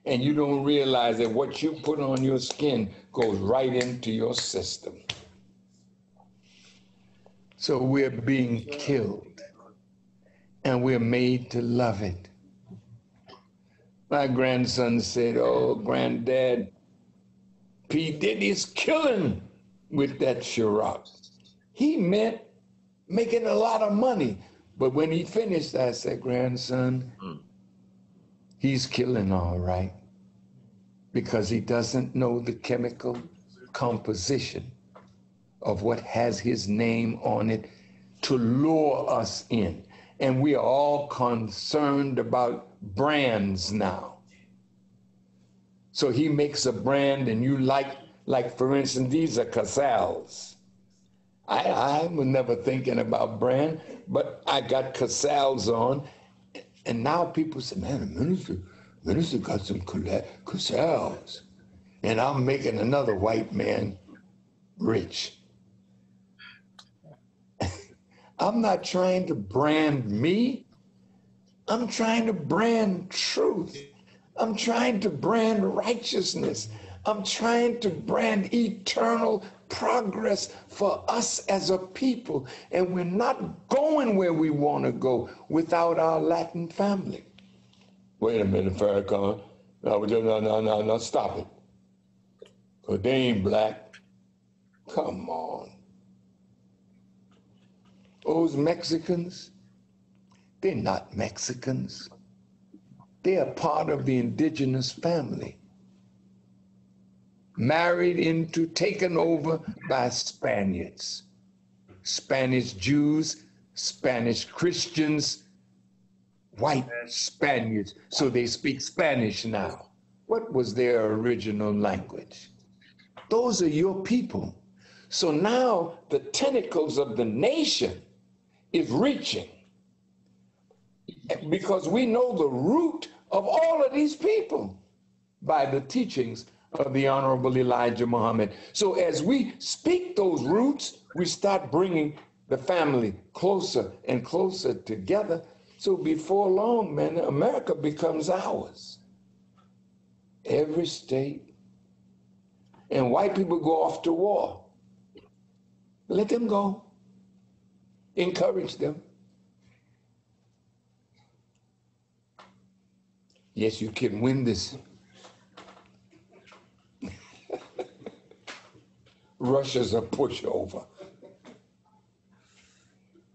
And you don't realize that what you put on your skin goes right into your system. So we're being killed, and we're made to love it. My grandson said, "Oh, Granddad, P. Diddy's killing with that Ciroc." He meant making a lot of money. But when he finished, I said, "Grandson, he's killing all right, because he doesn't know the chemical composition of what has his name on it to lure us in." And we are all concerned about brands now. So he makes a brand and you like for instance, these are Casals. I was never thinking about brand, but I got Casals on, and now people say, "Man, the minister got some Casals." And I'm making another white man rich. I'm not trying to brand me. I'm trying to brand truth. I'm trying to brand righteousness. I'm trying to brand eternal progress for us as a people, and we're not going where we want to go without our Latin family. Wait a minute, Farrakhan. No, stop it. Because they ain't black. Come on. Those Mexicans, they're not Mexicans. They are part of the indigenous family, married into, taken over by Spaniards, Spanish Jews, Spanish Christians, white Spaniards, so they speak Spanish now. What was their original language? Those are your people. So now the tentacles of the nation is reaching, because we know the root of all of these people by the teachings of the Honorable Elijah Muhammad. So as we speak those roots, we start bringing the family closer and closer together. So before long, man, America becomes ours. Every state. And white people go off to war. Let them go. Encourage them. Yes, you can win this. Russia's a pushover.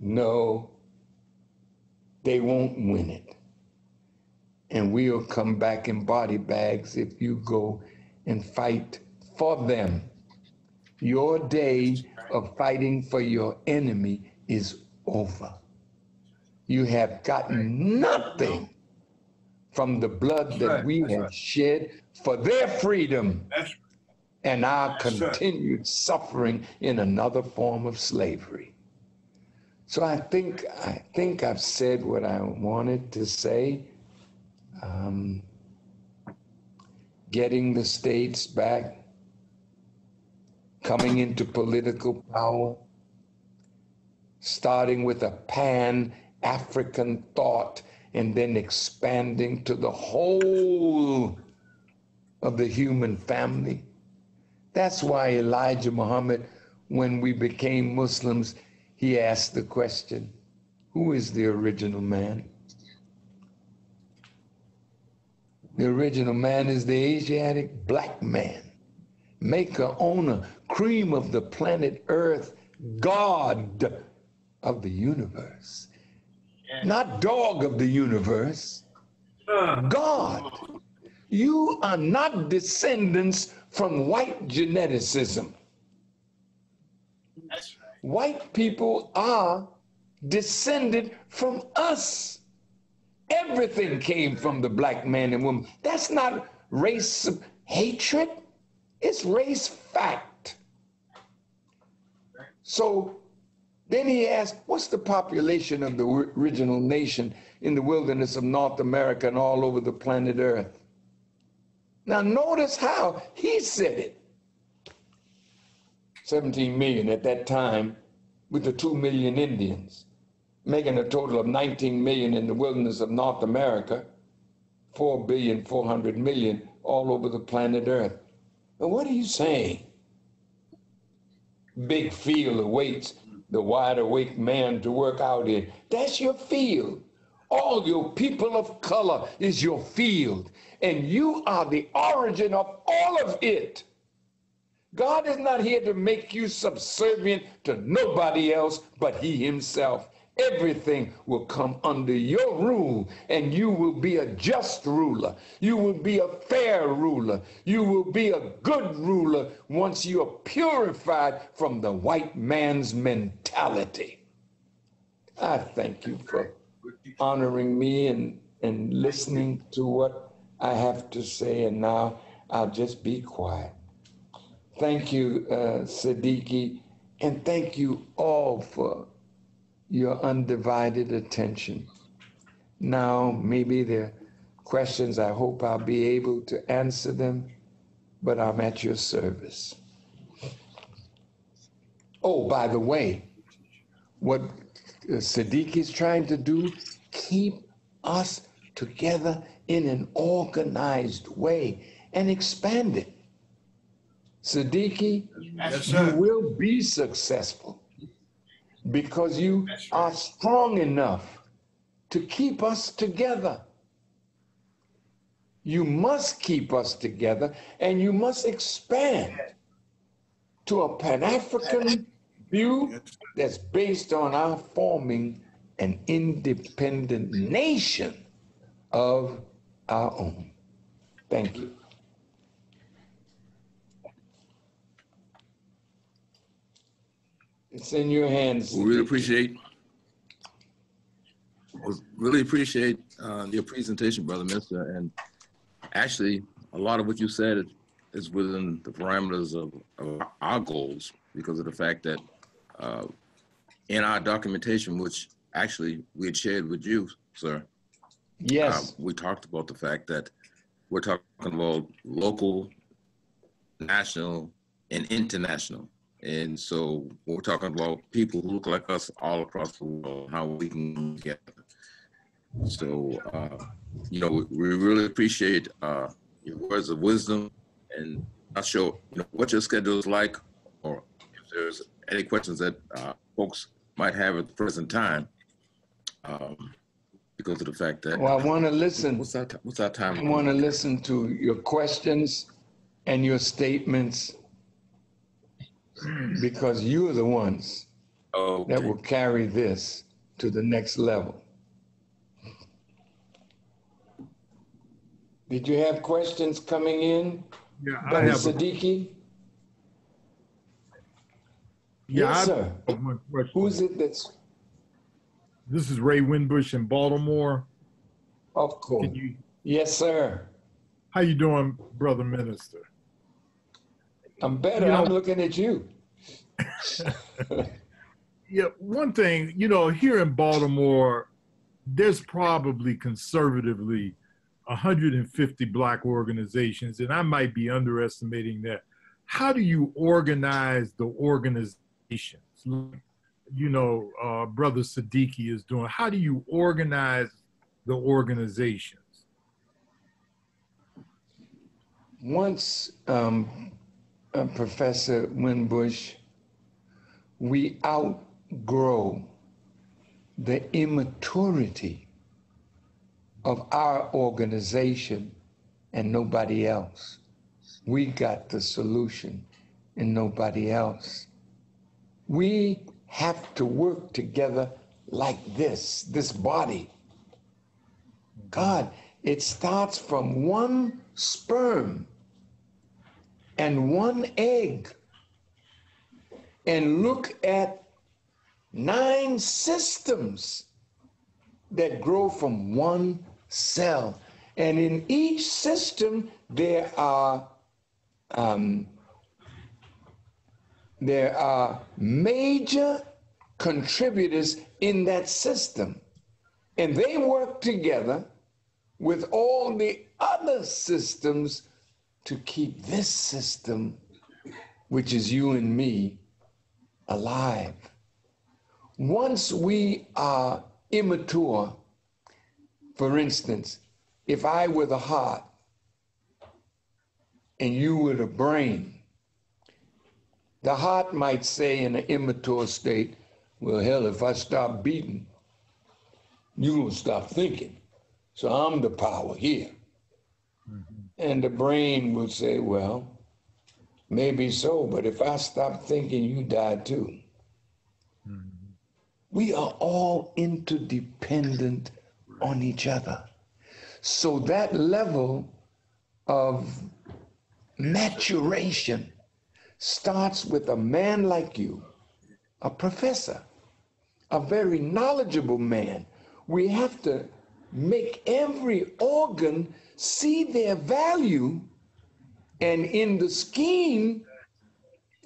No, they won't win it. And we'll come back in body bags if you go and fight for them. Your day of fighting for your enemy is over. You have gotten nothing from the blood that we have shed for their freedom and our continued suffering in another form of slavery. So I think I've said what I wanted to say. Getting the states back, coming into political power, starting with a pan-African thought and then expanding to the whole of the human family. That's why Elijah Muhammad, when we became Muslims, he asked the question, who is the original man? The original man is the Asiatic black man, maker, owner, cream of the planet Earth, God of the universe. Not dog of the universe, God. You are not descendants from white geneticism. That's right. White people are descended from us. Everything came from the black man and woman. That's not race hatred, it's race fact. So then he asked, what's the population of the original nation in the wilderness of North America and all over the planet Earth? Now notice how he said it. 17 million at that time with the 2 million Indians, making a total of 19 million in the wilderness of North America, 4,400,000,000 all over the planet Earth. Now what are you saying? Big field awaits the wide awake man to work out in. That's your field. All your people of color is your field, and you are the origin of all of it. God is not here to make you subservient to nobody else but he himself. Everything will come under your rule, and you will be a just ruler. You will be a fair ruler. You will be a good ruler once you are purified from the white man's mentality. I thank you for honoring me and listening to what I have to say, and now I'll just be quiet. Thank you, Siddiqui, and thank you all for your undivided attention. Now, maybe there are questions. I hope I'll be able to answer them, but I'm at your service. Oh, by the way, what Siddiqui is trying to do, keep us together in an organized way and expand it. Siddiqui, Yes, you sir. will be successful because you That's right. are strong enough to keep us together. You must keep us together, and you must expand to a Pan-African view that's based on our forming an independent nation of our own. Thank you. It's in your hands. We really Siddiqui. appreciate your presentation, Brother Minister. And actually, a lot of what you said is within the parameters of our goals because of the fact that in our documentation, which actually we had shared with you, sir, Yes. we talked about the fact that we're talking about local, national, and international. And so we're talking about people who look like us all across the world, how we can come together. So, you know, we really appreciate your words of wisdom, and not sure, you know, what your schedule is like, or if there's any questions that folks might have at the present time, because of the fact that. Well, I want to listen. What's our time? I want to listen to your questions and your statements because you're the ones that will carry this to the next level. Did you have questions coming in? Yeah, I Brother have Siddiqui? Yes, sir. one question. Who's it that's, This is Ray Winbush in Baltimore. of course. Can you, Yes, sir. how you doing, Brother Minister? I'm better. You know- I'm looking at you. Yeah, one thing, you know, here in Baltimore, there's probably conservatively 150 Black organizations, and I might be underestimating that. How do you organize the organizations? You know, Brother Siddiqui is doing. How do you organize the organizations? Once, Professor Winbush, we outgrow the immaturity of our organization and nobody else. We got the solution and nobody else. We have to work together like this body. God, it starts from one sperm and one egg. And look at 9 systems that grow from one cell. And in each system, there are major contributors in that system. And they work together with all the other systems to keep this system, which is you and me, alive. Once we are immature, for instance, if I were the heart and you were the brain, the heart might say in an immature state, well, hell, if I stop beating, you will stop thinking. So I'm the power here. And the brain will say, well, maybe so, but if I stop thinking, you die too. We are all interdependent on each other. So that level of maturation starts with a man like you, a professor, a very knowledgeable man. We have to make every organ see their value, and in the scheme,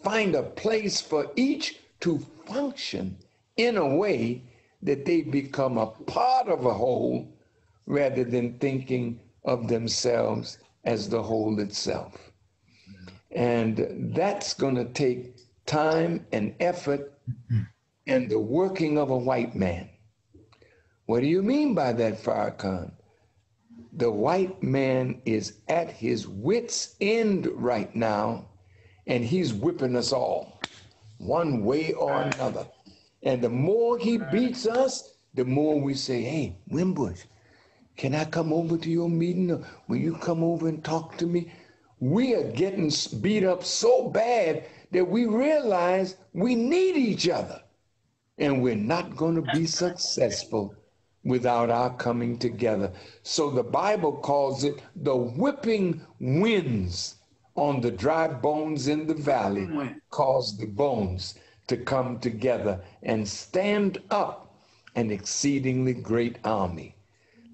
find a place for each to function in a way that they become a part of a whole rather than thinking of themselves as the whole itself. And that's going to take time and effort and the working of a white man. What do you mean by that, Farrakhan? The white man is at his wit's end right now, and he's whipping us all one way or another. And the more he beats us, the more we say, hey, Wimbush, can I come over to your meeting? Or will you come over and talk to me? We are getting beat up so bad that we realize we need each other. And we're not going to be successful without our coming together. So the Bible calls it the whipping winds on the dry bones in the valley, cause the bones to come together and stand up an exceedingly great army.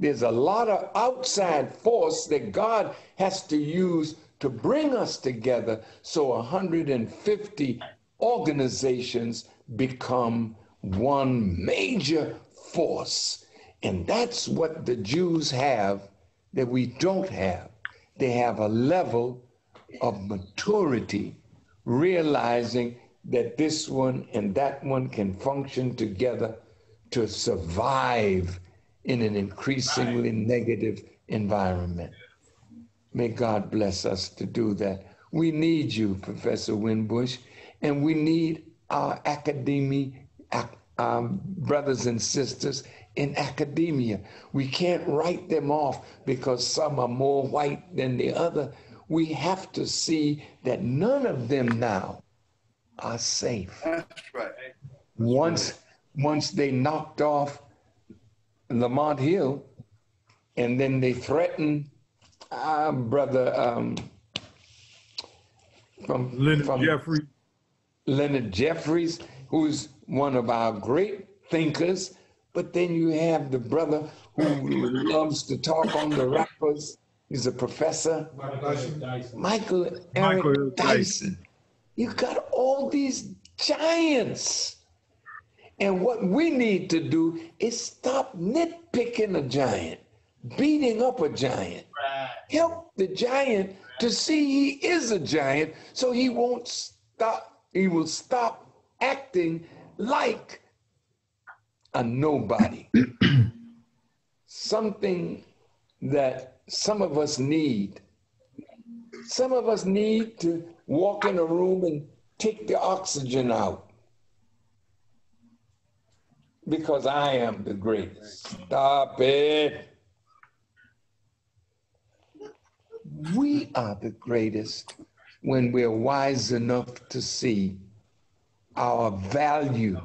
There's a lot of outside force that God has to use to bring us together so 150 organizations become one major force. And that's what the Jews have that we don't have. They have a level of maturity, realizing that this one and that one can function together to survive in an increasingly negative environment. May God bless us to do that. We need you, Professor Wimbush, and we need our brothers and sisters in academia. We can't write them off because some are more white than the other. We have to see that none of them now are safe. That's right. Once they knocked off Lamont Hill, and then they threatened our brother Leonard Jeffries, who's one of our great thinkers. But then you have the brother who loves to talk on the rappers. He's a professor, Michael Eric Dyson. You got all these giants. And what we need to do is stop nitpicking a giant, beating up a giant. Help the giant to see he is a giant so he won't stop, he will stop acting like a nobody. Something that some of us need. Some of us need to walk in a room and take the oxygen out. Because I am the greatest. Stop it. We are the greatest when we're wise enough to see our value,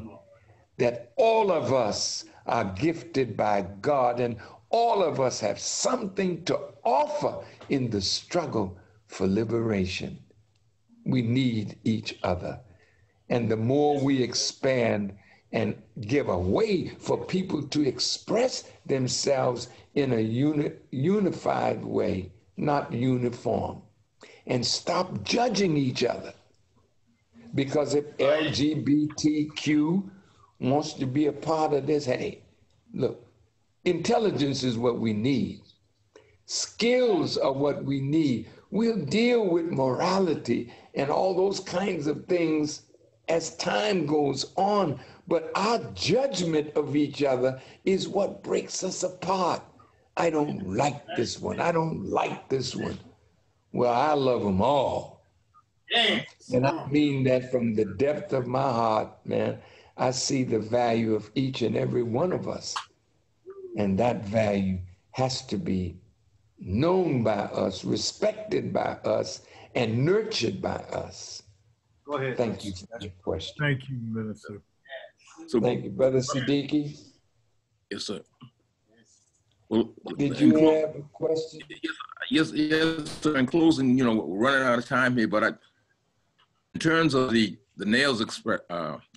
that all of us are gifted by God and all of us have something to offer in the struggle for liberation. We need each other. And the more we expand and give a way for people to express themselves in a unified way, not uniform, and stop judging each other. Because if LGBTQ wants to be a part of this, hey, look, intelligence is what we need. Skills are what we need. We'll deal with morality and all those kinds of things as time goes on, but our judgment of each other is what breaks us apart. I don't like this one. I don't like this one. Well, I love them all. And I mean that from the depth of my heart, man. I see the value of each and every one of us. And that value has to be known by us, respected by us, and nurtured by us. Go ahead. Thank you for your question. Thank you, Minister. So, Thank you, Brother Siddiqui. yes, sir. Well, Did you have a question? Yes, sir. In closing, we're running out of time here, but in terms of the NAILS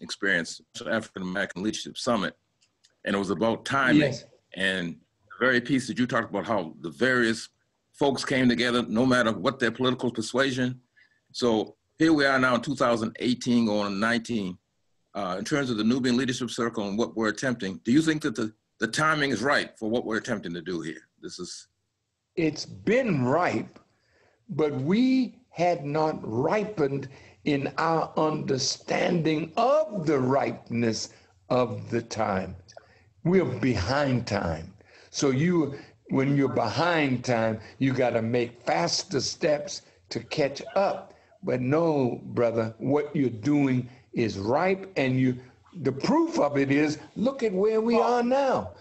experience, African American Leadership Summit, and it was about timing. Yes. And the very piece that you talked about how the various folks came together, no matter what their political persuasion. So here we are now in 2018 going on 19. In terms of the Nubian Leadership Circle and what we're attempting, do you think that the timing is right for what we're attempting to do here? It's been ripe, but we had not ripened in our understanding of the ripeness of the time. We're behind time. So when you're behind time, you got to make faster steps to catch up. But no, brother, what you're doing is ripe, and the proof of it is, look at where we are now.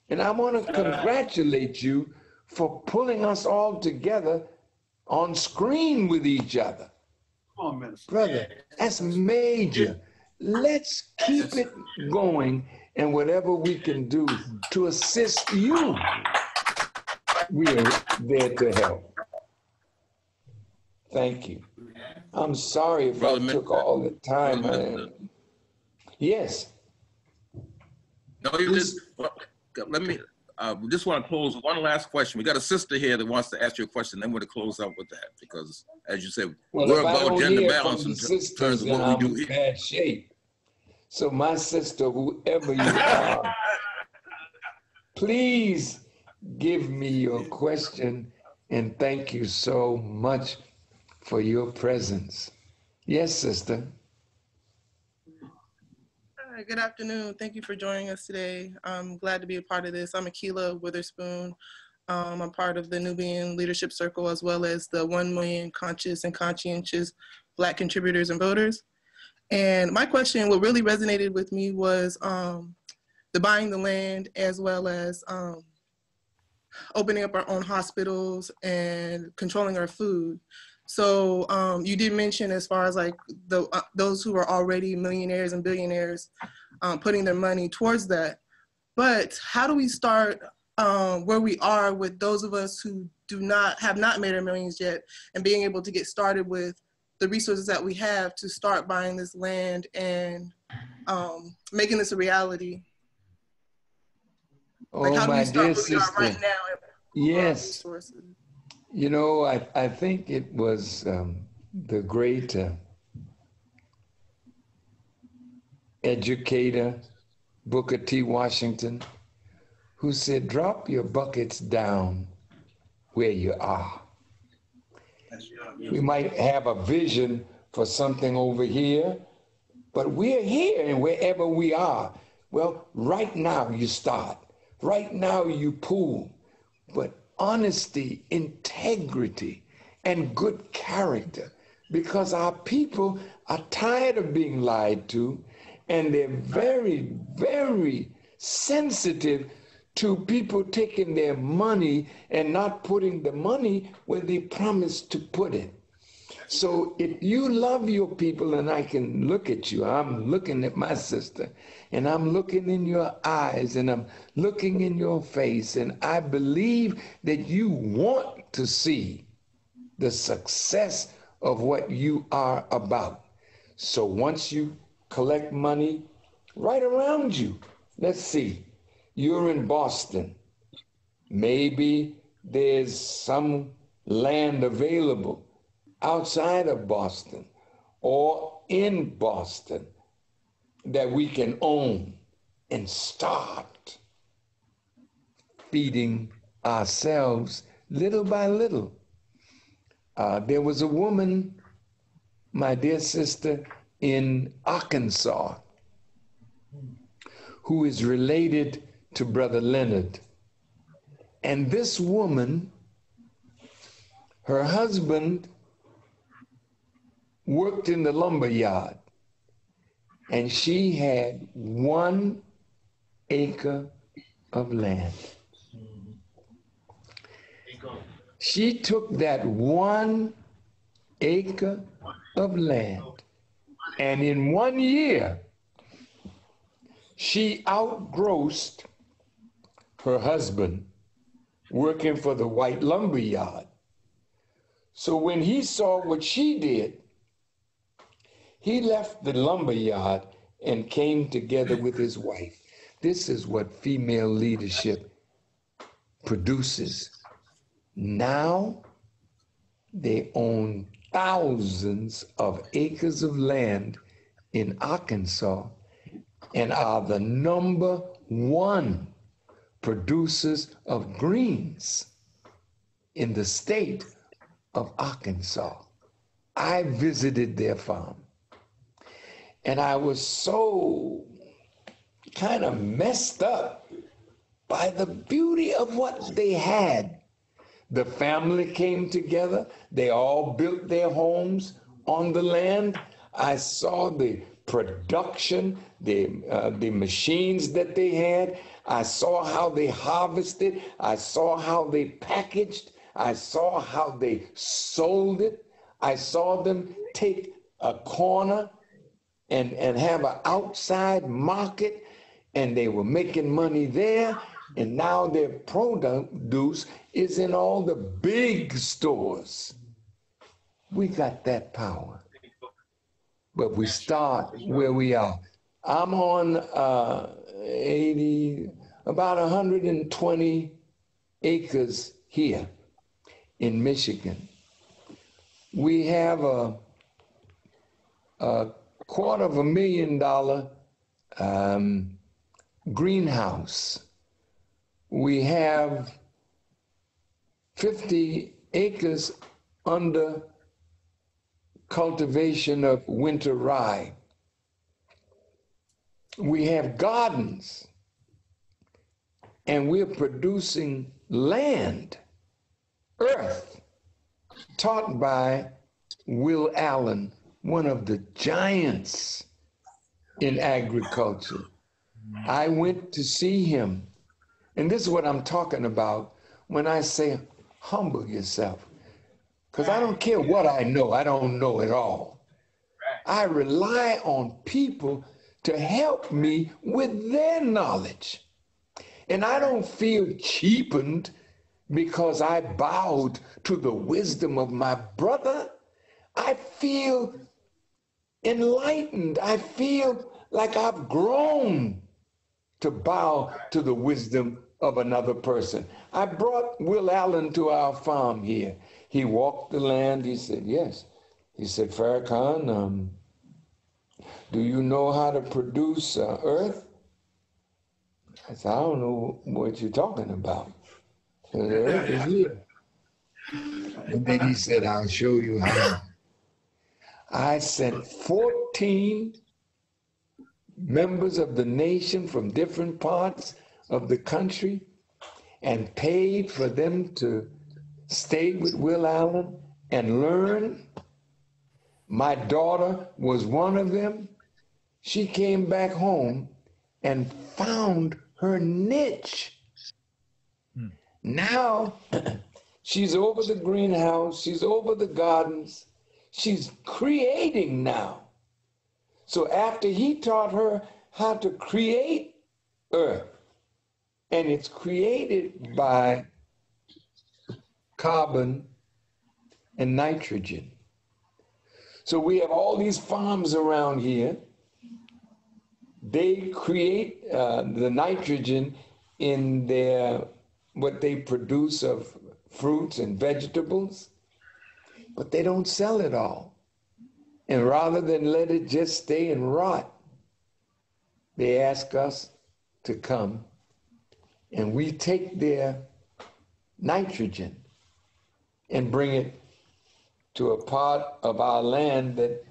And I want to congratulate you for pulling us all together on screen with each other. Come on, Minister. Brother, that's major. Let's keep it going, and whatever we can do to assist you, we are there to help. Thank you. I'm sorry if I took all the time. Yes. No, you just, let me, we just want to close with one last question. We got a sister here that wants to ask you a question. Then we're going to close out with that because, as you said, well, we're about gender balance in sisters, terms of what we do here. Bad shape. So my sister, whoever you are, please give me your question, and thank you so much for your presence. Yes, sister. Good afternoon. Thank you for joining us today. I'm glad to be a part of this. I'm Akila Witherspoon. I'm part of the Nubian Leadership Circle, as well as the 1 million conscious and conscientious Black contributors and voters. And my question, what really resonated with me was the buying the land, as well as opening up our own hospitals and controlling our food. So you did mention, as far as like those who are already millionaires and billionaires putting their money towards that. But how do we start where we are with those of us who have not made our millions yet, and being able to get started with the resources that we have to start buying this land and making this a reality? Like, how do we start where we are right now? Yes. You know, I think it was the great educator, Booker T. Washington, who said, drop your buckets down where you are. We might have a vision for something over here, but we're here, and wherever we are, well, right now you start. Right now you pull. But honesty, integrity, and good character, because our people are tired of being lied to, and they're very, very sensitive to people taking their money and not putting the money where they promised to put it. So if you love your people, and I can look at you, I'm looking at my sister, and I'm looking in your eyes, and I'm looking in your face, and I believe that you want to see the success of what you are about. So once you collect money right around you, let's see, you're in Boston. Maybe there's some land available outside of Boston or in Boston that we can own and start feeding ourselves little by little. There was a woman, my dear sister, in Arkansas who is related to Brother Leonard. And this woman, her husband worked in the lumber yard, and she had 1 acre of land. She took that 1 acre of land, and in 1 year, she outgrossed her husband working for the white lumber yard. So when he saw what she did, he left the lumber yard and came together with his wife. This is what female leadership produces. Now they own thousands of acres of land in Arkansas and are the #1 producers of greens in the state of Arkansas. I visited their farm, and I was so kind of messed up by the beauty of what they had. The family came together. They all built their homes on the land. I saw the production, the machines that they had. I saw how they harvested. I saw how they packaged. I saw how they sold it. I saw them take a corner and have an outside market, and they were making money there. And now their produce is in all the big stores. We got that power. But we start where we are. I'm on about 120 acres here in Michigan. We have a $250,000 greenhouse. We have 50 acres under cultivation of winter rye. We have gardens, and we're producing land, earth, taught by Will Allen, one of the giants in agriculture. I went to see him, and this is what I'm talking about when I say humble yourself. Because I don't care what I don't know it all. I rely on people to help me with their knowledge. And I don't feel cheapened because I bowed to the wisdom of my brother. I feel enlightened. I feel like I've grown to bow to the wisdom of another person. I brought Will Allen to our farm here. He walked the land. He said, yes. He said, Farrakhan, do you know how to produce earth? I said, I don't know what you're talking about. So the earth is here. And then he said, I'll show you how. I sent 14 members of the nation from different parts of the country and paid for them to stay with Will Allen and learn. My daughter was one of them. She came back home and found her niche. Now she's over the greenhouse, she's over the gardens, she's creating now. So after he taught her how to create earth, and it's created by carbon and nitrogen. So we have all these farms around here. They create the nitrogen in what they produce of fruits and vegetables, but they don't sell it all. And rather than let it just stay and rot, they ask us to come, and we take their nitrogen and bring it to a part of our land that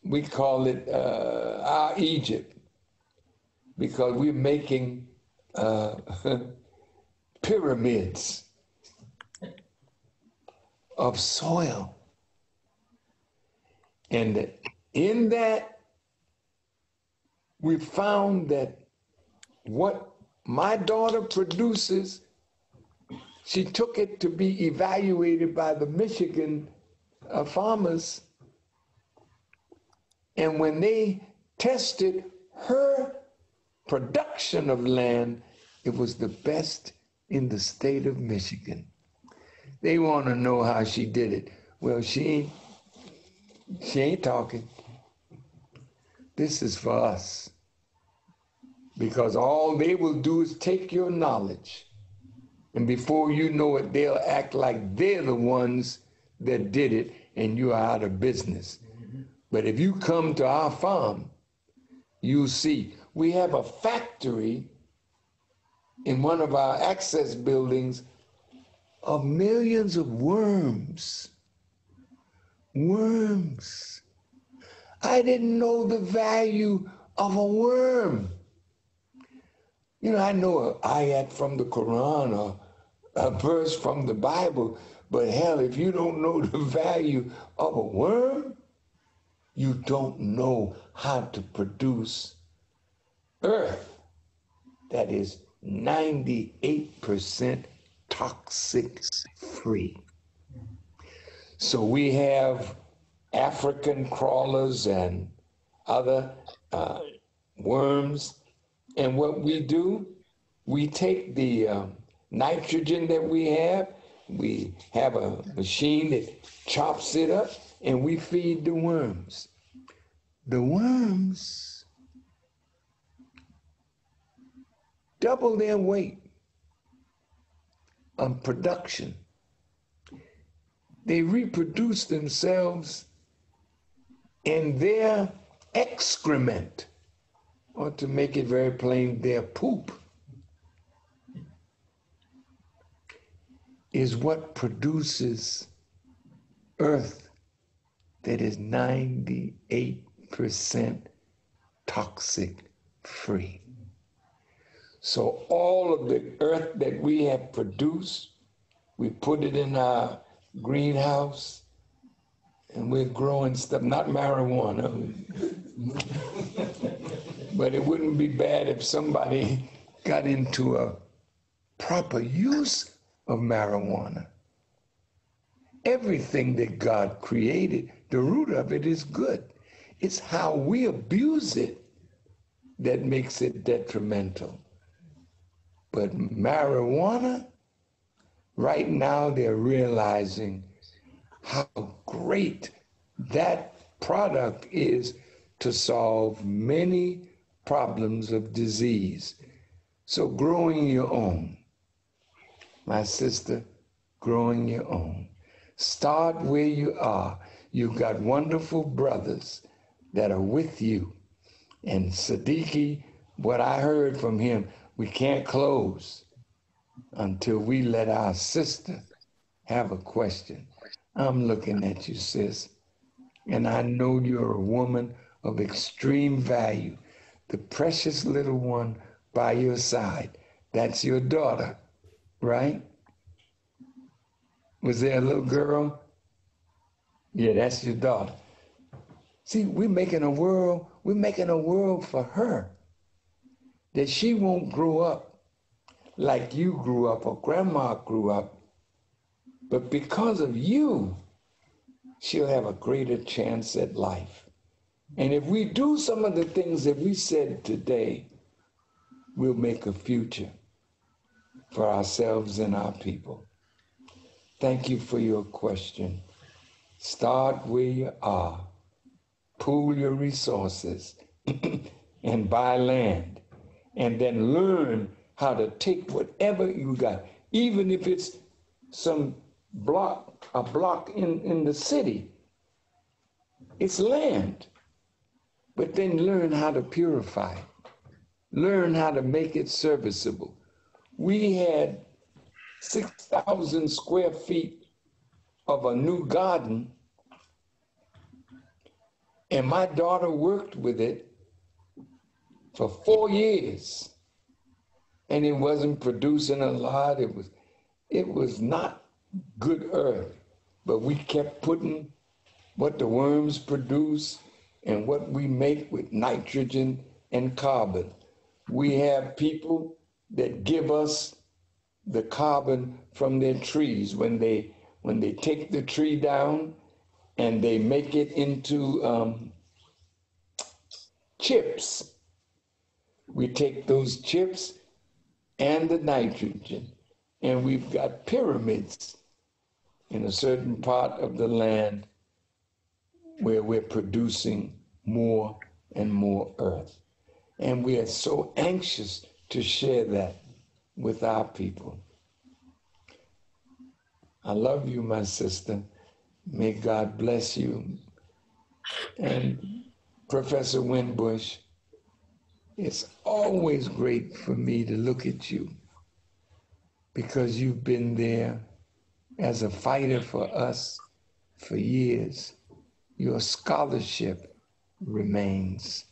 we call it our Egypt, because we're making pyramids of soil. And in that, we found that what my daughter produces, she took it to be evaluated by the Michigan farmers. And when they tested her production of land, it was the best in the state of Michigan. They want to know how she did it. Well, she ain't talking. This is for us. Because all they will do is take your knowledge, and before you know it, they'll act like they're the ones that did it, and you are out of business. But if you come to our farm, you'll see we have a factory in one of our access buildings of millions of worms. Worms. I didn't know the value of a worm. You know, I know an ayat from the Quran or a verse from the Bible, but hell, if you don't know the value of a worm, you don't know how to produce earth that is 98% toxic free. So we have African crawlers and other worms. And what we do, we take the nitrogen that we have a machine that chops it up, and we feed the worms. The worms double their weight on production. They reproduce themselves in their excrement, or to make it very plain, their poop is what produces earth that is 98% toxic free. So all of the earth that we have produced, we put it in our greenhouse, and we're growing stuff, not marijuana, but it wouldn't be bad if somebody got into a proper use of marijuana. Everything that God created, the root of it is good. It's how we abuse it that makes it detrimental. But marijuana, right now they're realizing how great that product is to solve many problems of disease. So growing your own, my sister, growing your own. Start where you are. You've got wonderful brothers that are with you. And Siddiqui, what I heard from him, we can't close until we let our sister have a question. I'm looking at you, sis, and I know you're a woman of extreme value, the precious little one by your side. That's your daughter, right? Was there a little girl? Yeah, that's your daughter. See, we're making a world for her, that she won't grow up like you grew up or grandma grew up, but because of you, she'll have a greater chance at life. And if we do some of the things that we said today, we'll make a future for ourselves and our people. Thank you for your question. Start where you are. Pool your resources and buy land. And then learn how to take whatever you got, even if it's a block in the city. It's land. But then learn how to purify it. Learn how to make it serviceable. We had 6,000 square feet of a new garden, and my daughter worked with it for 4 years, and it wasn't producing a lot. It was not good earth, but we kept putting what the worms produce and what we make with nitrogen and carbon. We have people that give us the carbon from their trees when they take the tree down and they make it into chips. We take those chips and the nitrogen, and we've got pyramids in a certain part of the land where we're producing more and more earth. And we are so anxious to share that with our people. I love you, my sister. May God bless you. And Professor Winbush, it's always great for me to look at you because you've been there as a fighter for us for years. Your scholarship remains.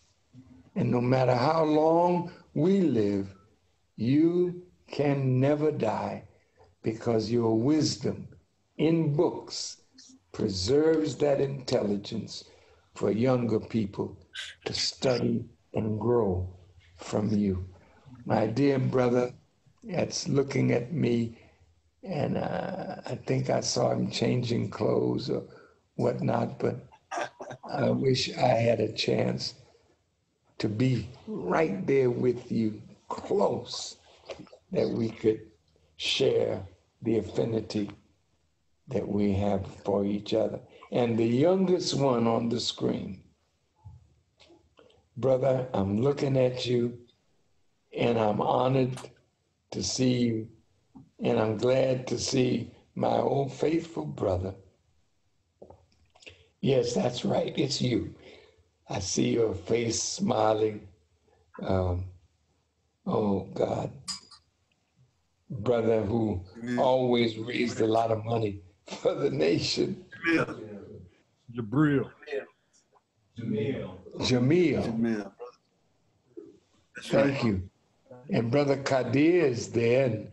And no matter how long we live, you can never die because your wisdom in books preserves that intelligence for younger people to study and grow from you. My dear brother, that's looking at me, and I think I saw him changing clothes or whatnot, but I wish I had a chance to be right there with you, close, that we could share the affinity that we have for each other. And the youngest one on the screen, brother, I'm looking at you, and I'm honored to see you, and I'm glad to see my old faithful brother. Yes, that's right, it's you. I see your face smiling. Oh God, brother who always raised a lot of money for the nation. Jabril. Jamil. Thank you. And Brother Kadir is there, and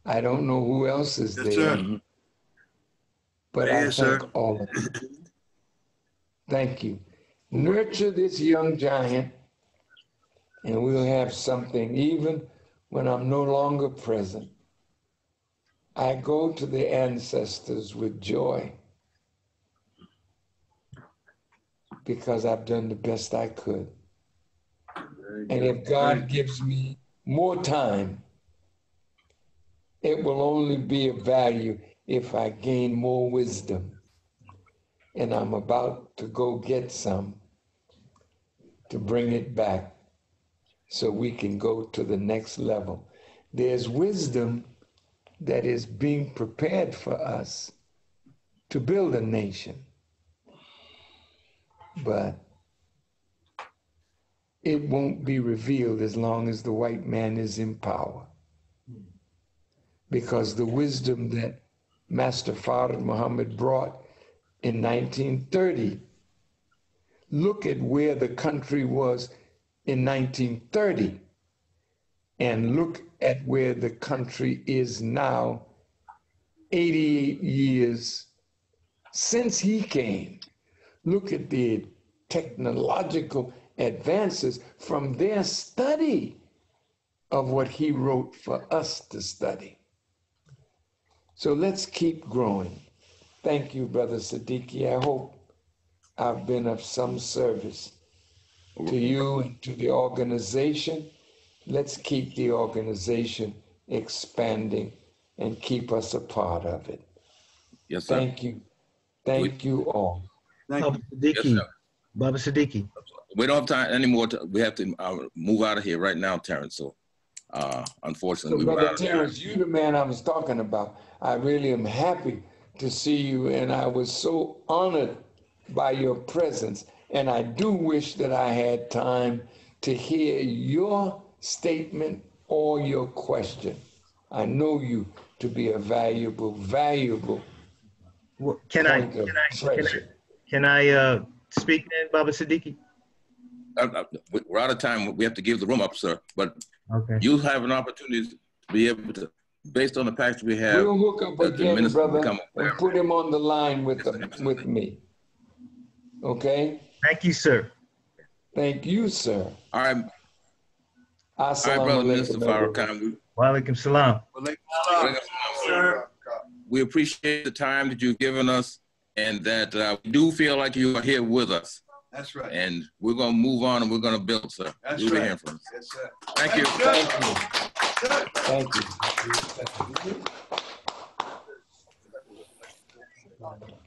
I don't know who else is there. Sir. But I thank all of you. Thank you. Nurture this young giant, and we'll have something even when I'm no longer present. I go to the ancestors with joy because I've done the best I could. And if God gives me more time, it will only be of value if I gain more wisdom. And I'm about to go get some to bring it back so we can go to the next level. There's wisdom that is being prepared for us to build a nation. But it won't be revealed as long as the white man is in power. Because the wisdom that Master Fard Muhammad brought in 1930, look at where the country was in 1930, and look at where the country is now, 88 years since he came. Look at the technological advances from their study of what he wrote for us to study. So let's keep growing. Thank you, Brother Siddiqui. I hope I've been of some service to you and to the organization. Let's keep the organization expanding and keep us a part of it. Yes, sir. Thank you. Thank you all. Thank you. Yes, sir. Baba Siddiqui. We don't have time anymore. We have to move out of here right now, Terrence. So, unfortunately, So, we're Brother out of time. Terrence, you the man I was talking about. I really am happy to see you, and I was so honored by your presence. And I do wish that I had time to hear your statement or your question. I know you to be a valuable Well, can I speak then, Baba Siddiqui? We're out of time. We have to give the room up, sir. But Okay. you have an opportunity to be able to, based on the package we have, We'll hook up again, minister brother, become and aware. put him on the line with me. Okay? Thank you, sir. Thank you, sir. All right. All right, Brother Minister Farrakhan. Wa alaikum salam. Sir. We appreciate the time that you've given us, and that we do feel like you are here with us. That's right. And we're going to move on, and we're going to build, sir. That's You'll be right. hearing from us. Yes, sir. Thank you. Thank you. Thank you.